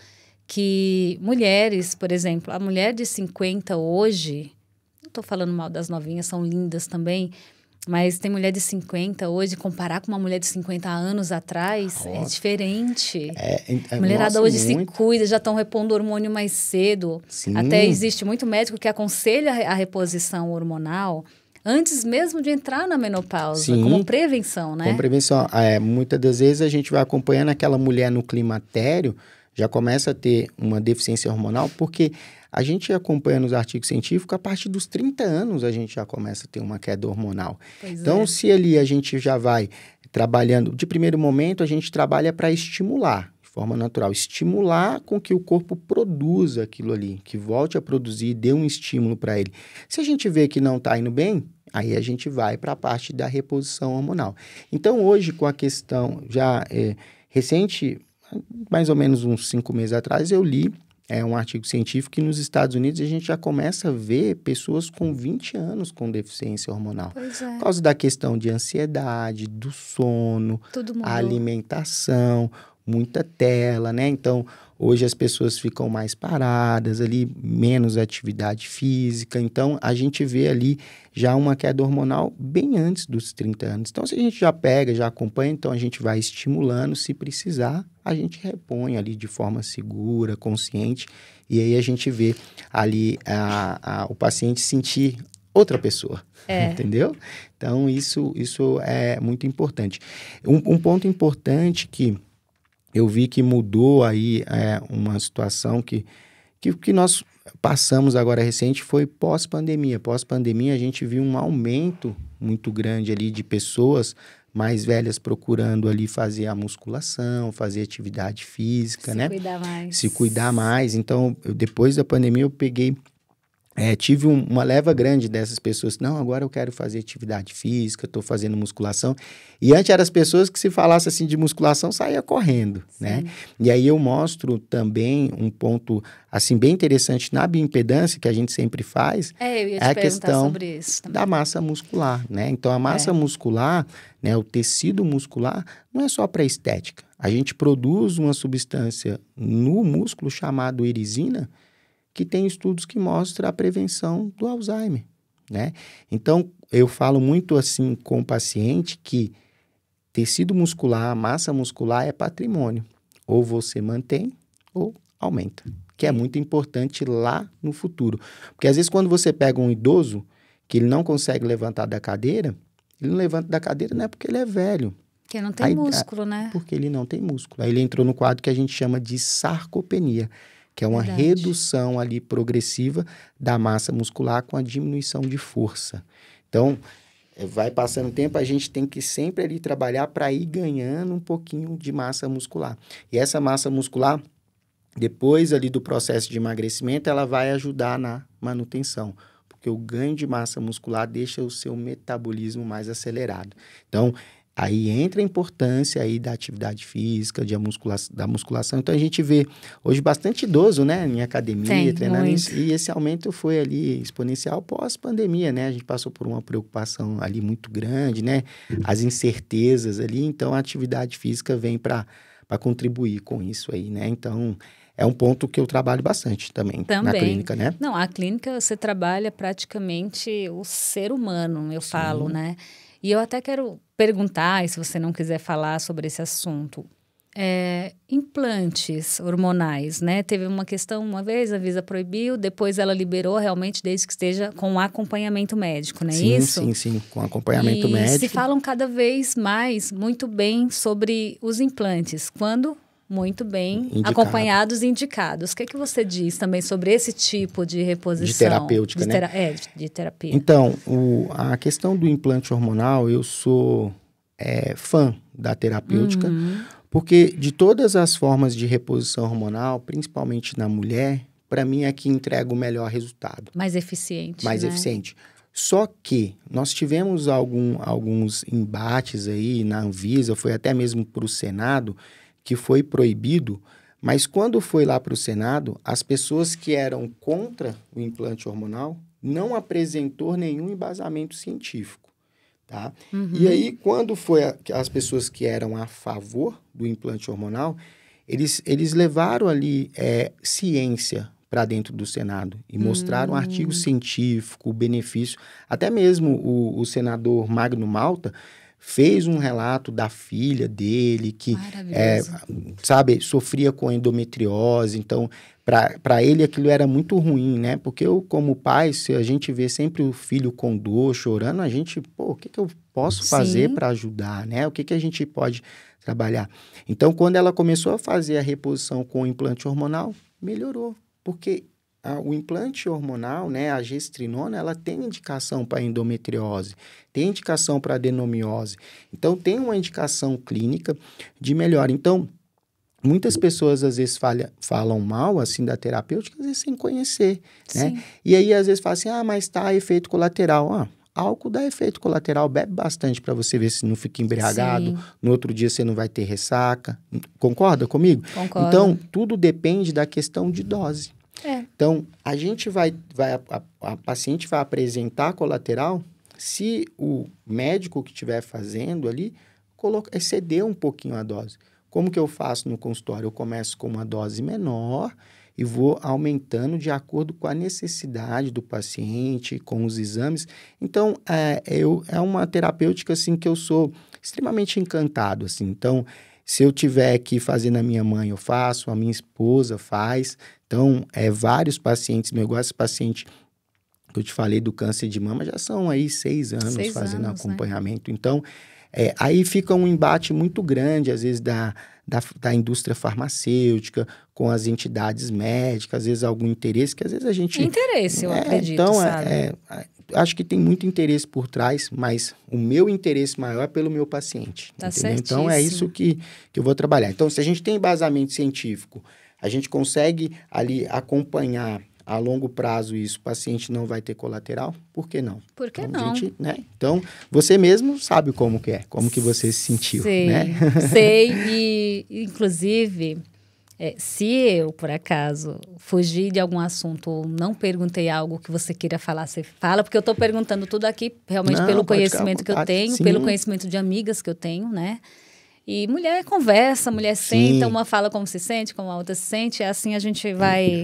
que mulheres, por exemplo, a mulher de 50 hoje, não estou falando mal das novinhas, são lindas também, mas tem mulher de 50 hoje, comparar com uma mulher de 50 anos atrás, é diferente. A mulherada hoje se cuida, já estão repondo hormônio mais cedo. Sim. Até existe muito médico que aconselha a reposição hormonal antes mesmo de entrar na menopausa, Sim. como prevenção, né? Como prevenção. Muitas das vezes a gente vai acompanhando aquela mulher no climatério, já começa a ter uma deficiência hormonal, porque a gente acompanha nos artigos científicos, a partir dos 30 anos a gente já começa a ter uma queda hormonal. Então, se ali a gente já vai trabalhando, de primeiro momento a gente trabalha para estimular, de forma natural, estimular com que o corpo produza aquilo ali, que volte a produzir, dê um estímulo para ele. Se a gente vê que não está indo bem, aí a gente vai para a parte da reposição hormonal. Então, hoje, com a questão já recente, mais ou menos uns 5 meses atrás, eu li um artigo científico que nos Estados Unidos a gente já começa a ver pessoas com 20 anos com deficiência hormonal. Por causa da questão de ansiedade, do sono, a alimentação, muita tela, né? Então, hoje as pessoas ficam mais paradas ali, menos atividade física. Então, a gente vê ali já uma queda hormonal bem antes dos 30 anos. Então, se a gente já pega, já acompanha, então a gente vai estimulando, se precisar, a gente repõe ali de forma segura, consciente, e aí a gente vê ali o paciente sentir outra pessoa, entendeu? Então, isso é muito importante. Um ponto importante que eu vi que mudou aí uma situação que nós passamos agora recente foi pós-pandemia. Pós-pandemia, a gente viu um aumento muito grande ali de pessoas mais velhas procurando ali fazer a musculação, fazer atividade física, né? Se cuidar mais. Se cuidar mais. Então, depois da pandemia, eu peguei... tive uma leva grande dessas pessoas. Não, agora eu quero fazer atividade física, estou fazendo musculação. E antes eram as pessoas que se falasse assim de musculação, saía correndo, né? E aí eu mostro também um ponto, assim, bem interessante na bioimpedância, que a gente sempre faz. Eu ia te a perguntar questão sobre isso também. da massa muscular, né? Então, a massa muscular, né, o tecido muscular, não é só para estética. A gente produz uma substância no músculo chamada erisina, que tem estudos que mostram a prevenção do Alzheimer, né? Então, eu falo muito assim com o paciente que tecido muscular, massa muscular é patrimônio. Ou você mantém ou aumenta, que é muito importante lá no futuro. Porque às vezes quando você pega um idoso que ele não consegue levantar da cadeira, ele não levanta da cadeira não é porque ele é velho. Porque não tem músculo, né? Porque ele não tem músculo. Aí ele entrou no quadro que a gente chama de sarcopenia, que é uma redução ali progressiva da massa muscular com a diminuição de força. Então, vai passando o tempo, a gente tem que sempre ali trabalhar para ir ganhando um pouquinho de massa muscular. E essa massa muscular, depois ali do processo de emagrecimento, ela vai ajudar na manutenção, porque o ganho de massa muscular deixa o seu metabolismo mais acelerado. Então, aí entra a importância aí da atividade física, da musculação. Então, a gente vê hoje bastante idoso, né, em academia, treinando isso. E esse aumento foi ali exponencial pós-pandemia, né? A gente passou por uma preocupação ali muito grande, né? As incertezas ali. Então, a atividade física vem para contribuir com isso aí, né? Então, é um ponto que eu trabalho bastante também na clínica, né? Não, a clínica você trabalha praticamente o ser humano, eu falo, né? E eu até quero perguntar, e se você não quiser falar sobre esse assunto, implantes hormonais, né? Teve uma questão uma vez, a Anvisa proibiu, depois ela liberou realmente desde que esteja com acompanhamento médico, não é isso? Sim, com acompanhamento médico. E se falam cada vez mais, muito bem, sobre os implantes, quando muito bem acompanhados e indicados. O que você diz também sobre esse tipo de reposição? De terapêutica, né? De terapia. Então, a questão do implante hormonal, eu sou fã da terapêutica, porque de todas as formas de reposição hormonal, principalmente na mulher, para mim é que entrega o melhor resultado. Mais eficiente, Mais né? eficiente. Só que nós tivemos alguns embates aí na Anvisa, foi até mesmo para o Senado, que foi proibido, mas quando foi lá para o Senado, as pessoas que eram contra o implante hormonal não apresentou nenhum embasamento científico, tá? E aí, quando foi as pessoas que eram a favor do implante hormonal, eles levaram ali ciência para dentro do Senado e mostraram um artigo científico, o benefício. Até mesmo o senador Magno Malta fez um relato da filha dele que, sofria com endometriose. Então, para ele aquilo era muito ruim, né? Porque eu, como pai, se a gente vê sempre o filho com dor, chorando, a gente, o que eu posso fazer para ajudar, né? O que a gente pode trabalhar? Então, quando ela começou a fazer a reposição com o implante hormonal, melhorou. Porque o implante hormonal, né, a gestrinona, ela tem indicação para endometriose, tem indicação para adenomiose. Então, tem uma indicação clínica de melhora. Então, muitas pessoas, às vezes, falam mal, assim, da terapêutica, às vezes, sem conhecer, né? E aí, às vezes, falam assim, mas tá efeito colateral. Álcool dá efeito colateral, bebe bastante para você ver se não fica embriagado. No outro dia você não vai ter ressaca. Concorda comigo? Concordo. Então, tudo depende da questão de dose. Então, a gente a paciente vai apresentar colateral se o médico que estiver fazendo ali exceder um pouquinho a dose. Como que eu faço no consultório? Eu começo com uma dose menor e vou aumentando de acordo com a necessidade do paciente, com os exames. Então, é uma terapêutica, assim, que eu sou extremamente encantado, assim. Então, se eu tiver que fazer na minha mãe, eu faço, a minha esposa faz. Então, vários pacientes, igual esse paciente que eu te falei do câncer de mama, já são aí 6 anos fazendo acompanhamento. Né? Então, aí fica um embate muito grande, às vezes, da indústria farmacêutica, com as entidades médicas, às vezes algum interesse, que às vezes a gente... Interesse, eu acredito, então, sabe? Acho que tem muito interesse por trás, mas o meu interesse maior é pelo meu paciente. Tá entendeu? certíssimo. Então, é isso que eu vou trabalhar. Então, se a gente tem embasamento científico, a gente consegue ali acompanhar a longo prazo isso, o paciente não vai ter colateral, por que não? Por que então, não? Né? Então, você mesmo sabe como que é, como que você se sentiu, né? Sei, e inclusive, se eu, por acaso, fugir de algum assunto ou não perguntei algo que você queira falar, você fala, porque eu estou perguntando tudo aqui realmente pelo conhecimento que eu tenho, pelo conhecimento de amigas que eu tenho, né? E mulher conversa, mulher senta, uma fala como se sente, como a outra se sente, e assim a gente vai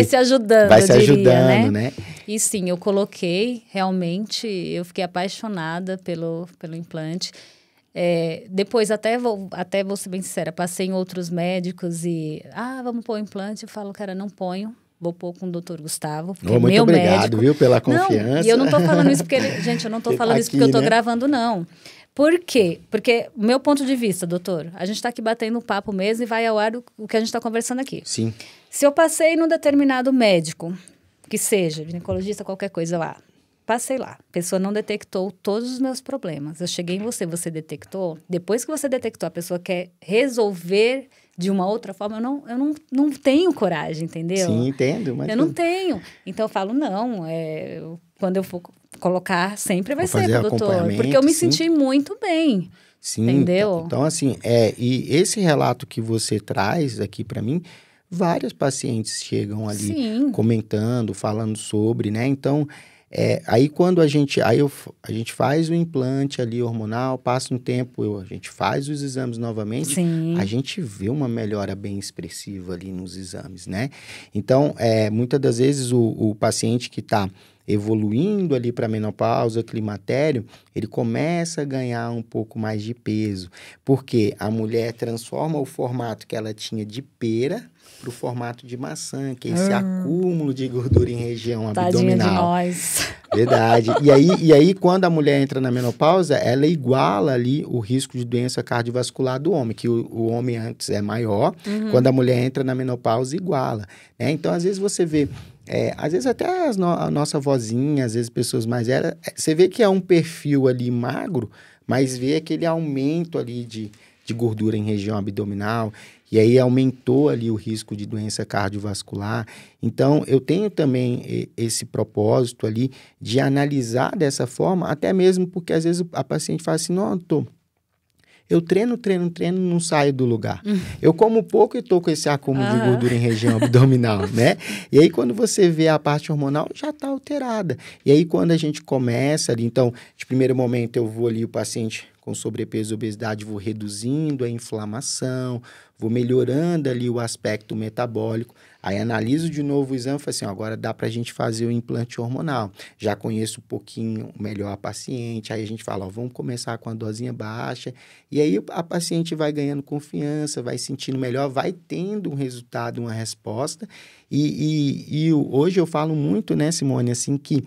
se ajudando, eu diria, né? E sim, eu coloquei, realmente, eu fiquei apaixonada pelo implante. Depois, até vou ser bem sincera, passei em outros médicos e, vamos pôr o implante, eu falo, cara, não ponho. Vou pôr com o doutor Gustavo, porque é meu obrigado, médico. Viu, pela confiança. Não, e eu não tô falando isso porque gente, eu não tô falando isso porque eu tô gravando, não. Por quê? Porque, meu ponto de vista, doutor, a gente está aqui batendo um papo mesmo e vai ao ar o que a gente está conversando aqui. Sim. Se eu passei num determinado médico, que seja, ginecologista, qualquer coisa lá, passei lá, a pessoa não detectou todos os meus problemas. Eu cheguei em você detectou. Depois que você detectou, a pessoa quer resolver de uma outra forma, eu não tenho coragem, entendeu? Sim, entendo. Mas eu não tenho. Então, eu falo, não, quando eu for colocar, sempre vai ser pro doutor. Porque eu me senti muito bem. Sim. Entendeu? Então, assim, e esse relato que você traz aqui para mim, vários pacientes chegam ali comentando, falando sobre, né? Então, aí quando a gente faz o implante ali hormonal, passa um tempo, a gente faz os exames novamente, a gente vê uma melhora bem expressiva ali nos exames, né? Então, muitas das vezes o paciente que está evoluindo ali para a menopausa, climatério, ele começa a ganhar um pouco mais de peso, porque a mulher transforma o formato que ela tinha de pera para o formato de maçã, que é esse acúmulo de gordura em região abdominal. Tadinha de nós. Verdade. E aí, quando a mulher entra na menopausa, ela iguala ali o risco de doença cardiovascular do homem, que o homem antes é maior, quando a mulher entra na menopausa, iguala. Né? Então, às vezes você vê, às vezes até a nossa vozinha, às vezes pessoas mais velhas, você vê que é um perfil ali magro, mas vê aquele aumento ali de gordura em região abdominal, e aí aumentou ali o risco de doença cardiovascular. Então, eu tenho também esse propósito ali de analisar dessa forma, até mesmo porque às vezes a paciente fala assim, não, doutor, eu treino, não saio do lugar. Eu como pouco e estou com esse acúmulo de gordura em região abdominal, né? E aí, quando você vê a parte hormonal, já está alterada. E aí, quando a gente começa ali, então, de primeiro momento, eu vou ali, o paciente com sobrepeso e obesidade, vou reduzindo a inflamação, vou melhorando ali o aspecto metabólico. Aí analiso de novo o exame e falo assim, ó, agora dá para a gente fazer o implante hormonal. Já conheço um pouquinho melhor a paciente, aí a gente fala, ó, vamos começar com a dosinha baixa. E aí a paciente vai ganhando confiança, vai sentindo melhor, vai tendo um resultado, uma resposta. E hoje eu falo muito, né, Simone, assim, que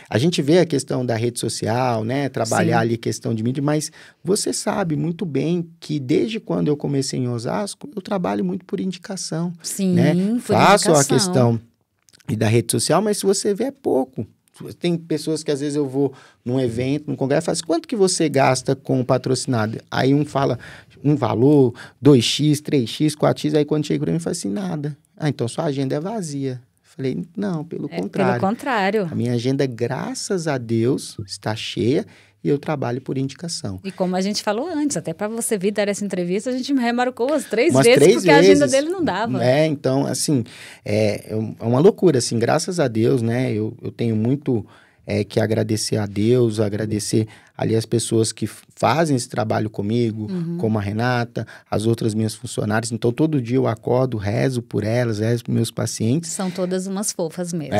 a gente vê a questão da rede social, né, trabalhar ali questão de mídia, mas você sabe muito bem que desde quando eu comecei em Osasco, eu trabalho muito por indicação. Sim, né? por Faço indicação. a questão da rede social, mas se você vê é pouco. Tem pessoas que às vezes eu vou num evento, num congresso, falo assim, quanto que você gasta com o patrocinado? Aí um fala um valor, 2x, 3x, 4x, aí quando chega para mim, fala assim, nada. Ah, então sua agenda é vazia. Falei, não, pelo contrário. Pelo contrário. A minha agenda, graças a Deus, está cheia e eu trabalho por indicação. E como a gente falou antes, até para você vir dar essa entrevista, a gente me remarcou umas três Umas vezes, três porque vezes, a agenda dele não dava. Então, assim, é uma loucura, assim, graças a Deus, né? Eu tenho muito que agradecer a Deus, agradecer ali as pessoas que fazem esse trabalho comigo, como a Renata, as outras minhas funcionárias. Então, todo dia eu acordo, rezo por elas, rezo por meus pacientes. São todas umas fofas mesmo.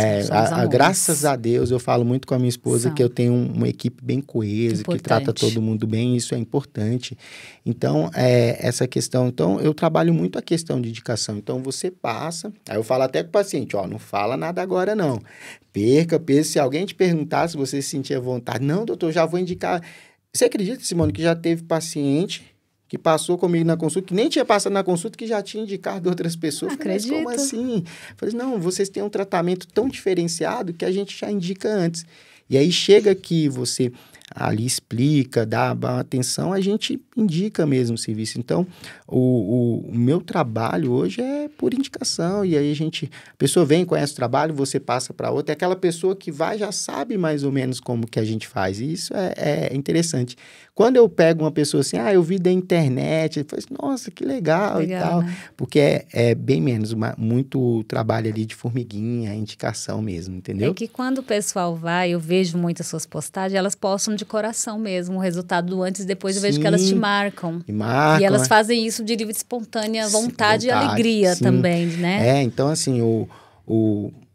Graças a Deus, eu falo muito com a minha esposa que eu tenho uma equipe bem coesa, que trata todo mundo bem, isso é importante. Então, essa questão... Então, eu trabalho muito a questão de indicação. Então, você passa... Aí eu falo até com o paciente, ó, não fala nada agora, não. Perca peso. Se alguém te perguntar se você se sentir à vontade, não, doutor, já vou indicar. Você acredita, Simone, que já teve paciente que passou comigo na consulta, que nem tinha passado na consulta, que já tinha indicado outras pessoas? Acredito. Falei, mas como assim? Falei, não, vocês têm um tratamento tão diferenciado que a gente já indica antes. E aí chega que você ali explica, dá atenção, a gente indica mesmo o serviço. Então, o meu trabalho hoje é por indicação, e aí a pessoa vem, conhece o trabalho, você passa para outra, é aquela pessoa que vai, já sabe mais ou menos como que a gente faz, e isso é interessante. Quando eu pego uma pessoa assim, eu vi da internet, eu falo assim, nossa, que legal e tal, né? Porque é bem menos, muito trabalho ali de formiguinha, indicação mesmo, entendeu? É que quando o pessoal vai, eu vejo muitas suas postagens, elas postam de coração mesmo, o resultado do antes e depois. Eu vejo que elas te marcam. E elas fazem isso de livre, espontânea vontade e alegria também, né? Então assim,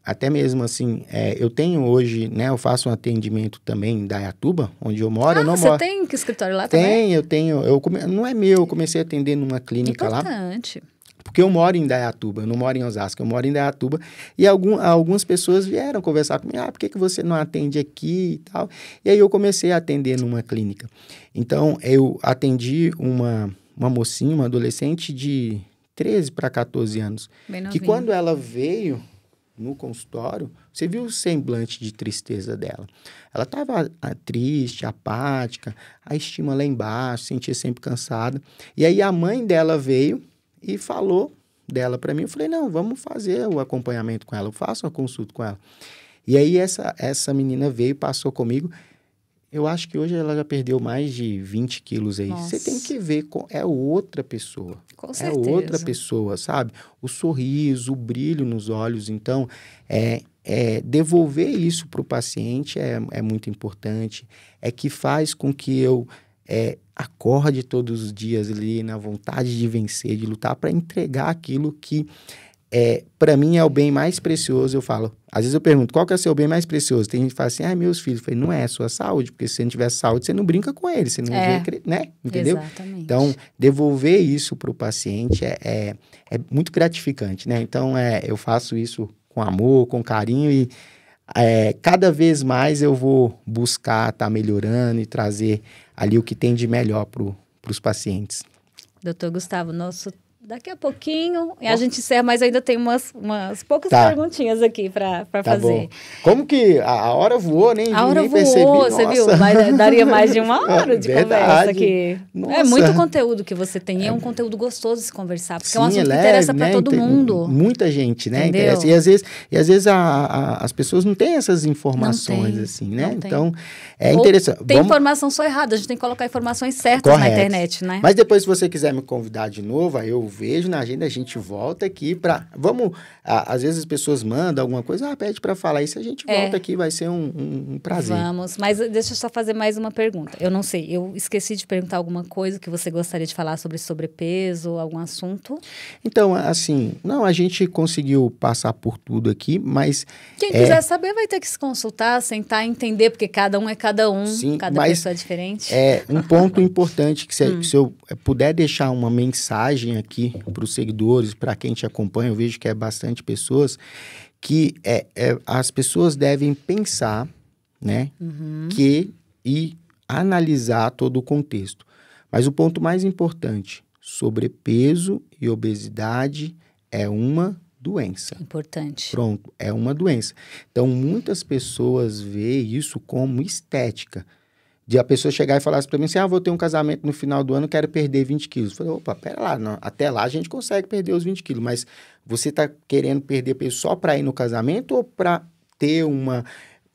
até mesmo assim, eu tenho hoje, né, eu faço um atendimento também em Dayatuba, onde eu moro. Você tem que escritório lá também? Eu tenho. Não é meu, eu comecei a atender numa clínica lá. Importante. Porque eu moro em Dayatuba, eu não moro em Osasco, eu moro em Dayatuba. E algumas pessoas vieram conversar comigo, por que você não atende aqui e tal? E aí eu comecei a atender numa clínica. Então, eu atendi uma mocinha, uma adolescente de 13 para 14 anos. Que quando ela veio no consultório, você viu o semblante de tristeza dela. Ela estava triste, apática, a estima lá embaixo, sentia sempre cansada. E aí a mãe dela veio e falou dela para mim. Eu falei, não, vamos fazer o acompanhamento com ela, eu faço uma consulta com ela. E aí essa menina veio, passou comigo. Eu acho que hoje ela já perdeu mais de 20 quilos aí. Nossa. Você tem que ver, é outra pessoa. Com certeza. É outra pessoa, sabe? O sorriso, o brilho nos olhos. Então, devolver isso para o paciente é muito importante. É que faz com que eu acorde todos os dias ali na vontade de vencer, de lutar para entregar aquilo que, para mim, é o bem mais precioso. Eu falo, às vezes eu pergunto, qual que é o seu bem mais precioso? Tem gente que fala assim, meus filhos. Eu falei, não é a sua saúde, porque se você não tiver saúde, você não brinca com eles, você não vê, né? Entendeu? Exatamente. Então, devolver isso para o paciente é muito gratificante, né? Então, eu faço isso com amor, com carinho e cada vez mais eu vou buscar estar melhorando e trazer ali o que tem de melhor para os pacientes. Doutor Gustavo, nosso daqui a pouquinho e a gente encerra, mas ainda tem umas poucas perguntinhas aqui para fazer. Bom. Como que a hora voou, nem A hora nem voou, percebi. você viu? Daria mais de uma hora de Verdade. conversa aqui. Nossa. É muito conteúdo que você tem e é um conteúdo gostoso de se conversar, porque Sim, é um assunto que leve, interessa para né? todo mundo. Muita gente, né? Entendeu? Interessa. E às vezes as pessoas não têm essas informações, assim, né? Então, é interessante. Tem informação só errada, a gente tem que colocar informações certas na internet, né? Mas depois, se você quiser me convidar de novo, aí eu vejo na agenda, a gente volta aqui para... às vezes as pessoas mandam alguma coisa, pede para falar isso, a gente volta aqui, vai ser um prazer. Vamos, mas deixa eu só fazer mais uma pergunta. Eu não sei, eu esqueci de perguntar alguma coisa que você gostaria de falar sobre sobrepeso, algum assunto? Então, assim, a gente conseguiu passar por tudo aqui, mas... Quem quiser saber vai ter que se consultar, sentar e entender, porque cada um é cada um, sim, cada pessoa é diferente. É um ponto importante que se eu puder deixar uma mensagem aqui para os seguidores, para quem te acompanha, eu vejo que é bastante pessoas, que as pessoas devem pensar, né, e analisar todo o contexto. Mas o ponto mais importante, sobrepeso e obesidade é uma doença. Importante. Pronto, é uma doença. Então, muitas pessoas veem isso como estética. De a pessoa chegar e falar assim para mim assim, vou ter um casamento no final do ano, quero perder 20 quilos. Eu falei, opa, pera lá, não, até lá a gente consegue perder os 20 quilos, mas você está querendo perder peso só para ir no casamento ou para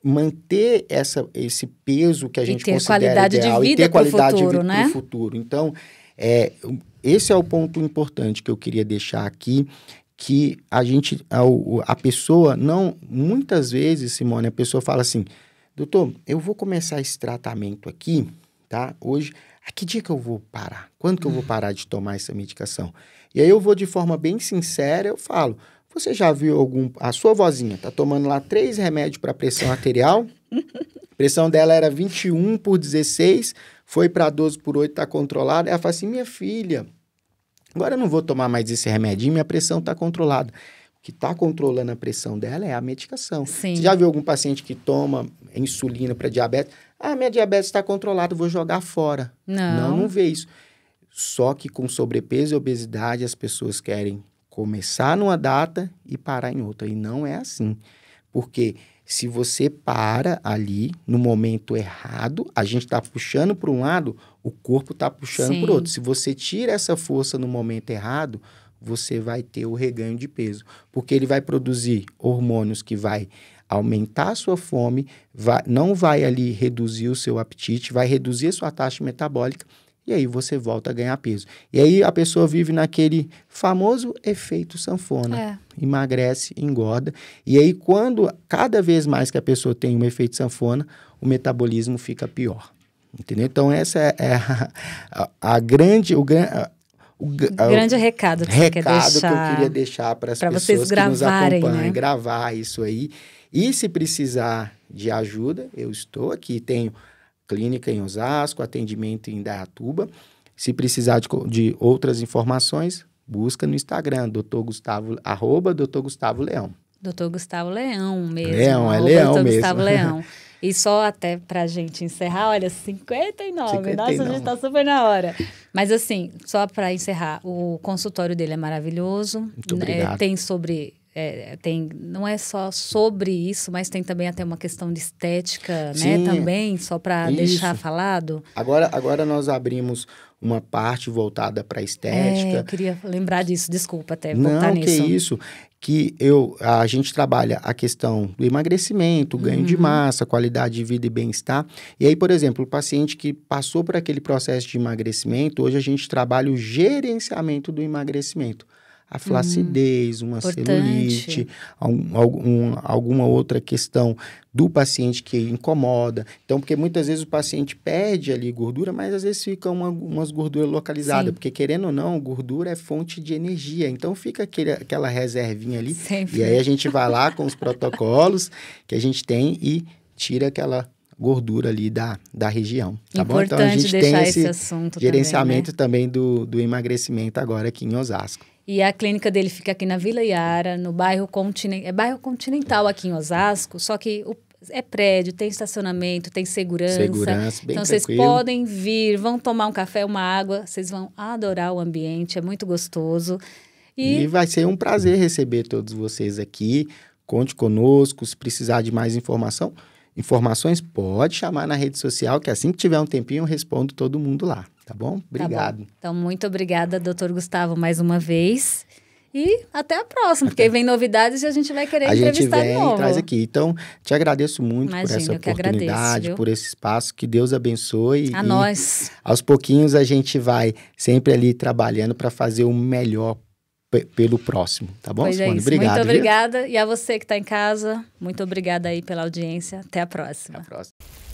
manter esse peso que a gente considera ideal e ter qualidade de vida para o futuro? Então, esse é o ponto importante que eu queria deixar aqui, que a pessoa não, muitas vezes, Simone, a pessoa fala assim, doutor, eu vou começar esse tratamento aqui, tá? Hoje, a que dia que eu vou parar? Quando que eu vou parar de tomar essa medicação? E aí eu vou de forma bem sincera, eu falo, você já viu a sua vozinha tá tomando lá 3 remédios para pressão arterial? A pressão dela era 21/16, foi para 12/8, tá controlada. Ela fala assim, minha filha, agora eu não vou tomar mais esse remedinho, minha pressão está controlada. O que está controlando a pressão dela é a medicação. Sim. Você já viu algum paciente que toma insulina para diabetes? Minha diabetes está controlada, vou jogar fora. Não vê isso. Só que com sobrepeso e obesidade, as pessoas querem começar numa data e parar em outra. E não é assim. Porque se você para ali no momento errado, a gente está puxando para um lado, o corpo está puxando para o outro. Se você tira essa força no momento errado, você vai ter o reganho de peso, porque ele vai produzir hormônios que vai aumentar a sua fome, não vai ali reduzir o seu apetite, vai reduzir a sua taxa metabólica, e aí você volta a ganhar peso. E aí a pessoa vive naquele famoso efeito sanfona, emagrece, engorda, e aí cada vez mais que a pessoa tem um efeito sanfona, o metabolismo fica pior, entendeu? Então essa é o grande recado que você quer deixar. Que eu queria deixar para as pessoas que nos acompanham, né? Gravar isso aí. E se precisar de ajuda, eu estou aqui. Tenho clínica em Osasco, atendimento em Indaiatuba. Se precisar de outras informações, busca no Instagram, @Dr. Gustavo Leão. Dr. Gustavo Leão mesmo. Leão Dr. mesmo. Gustavo Leão. E só até pra gente encerrar, olha, 59. Nossa, a gente tá super na hora. Mas assim, só para encerrar, o consultório dele é maravilhoso. Muito obrigado. Não é só sobre isso, mas tem também até uma questão de estética, Sim, né? Também, só para deixar falado. Agora nós abrimos uma parte voltada para estética. Eu queria lembrar disso, desculpa até voltar nisso. Não, que isso. Que a gente trabalha a questão do emagrecimento, ganho de massa, qualidade de vida e bem-estar. E aí, por exemplo, o paciente que passou por aquele processo de emagrecimento, hoje a gente trabalha o gerenciamento do emagrecimento. A flacidez, uma celulite, alguma outra questão do paciente que incomoda. Então, porque muitas vezes o paciente perde ali gordura, mas às vezes fica umas gorduras localizadas, porque querendo ou não, gordura é fonte de energia. Então, fica aquela reservinha ali. Sempre. E aí a gente vai lá com os protocolos que a gente tem e tira aquela gordura ali da região, tá bom? Então, a gente tem esse assunto gerenciamento também do emagrecimento agora aqui em Osasco. E a clínica dele fica aqui na Vila Iara, no bairro Continental, aqui em Osasco, só que É prédio, tem estacionamento, tem segurança. Segurança, bem então, tranquilo. vocês podem vir, vão tomar um café, uma água, vocês vão adorar o ambiente, é muito gostoso. E vai ser um prazer receber todos vocês aqui. Conte conosco, se precisar de mais informações, pode chamar na rede social, que assim que tiver um tempinho eu respondo todo mundo lá, tá bom? Obrigado. Tá bom. Então, muito obrigada, doutor Gustavo, mais uma vez. E até a próxima, porque vem novidades e a gente vai querer entrevistar de novo. A gente vem e traz aqui. Então, te agradeço muito por essa oportunidade, agradeço, por esse espaço. Que Deus abençoe. A nós. Aos pouquinhos a gente vai sempre ali trabalhando para fazer o melhor pelo próximo, tá bom, Simone? Obrigado. Muito obrigada. E a você que está em casa, muito obrigada aí pela audiência. Até a próxima. Até a próxima.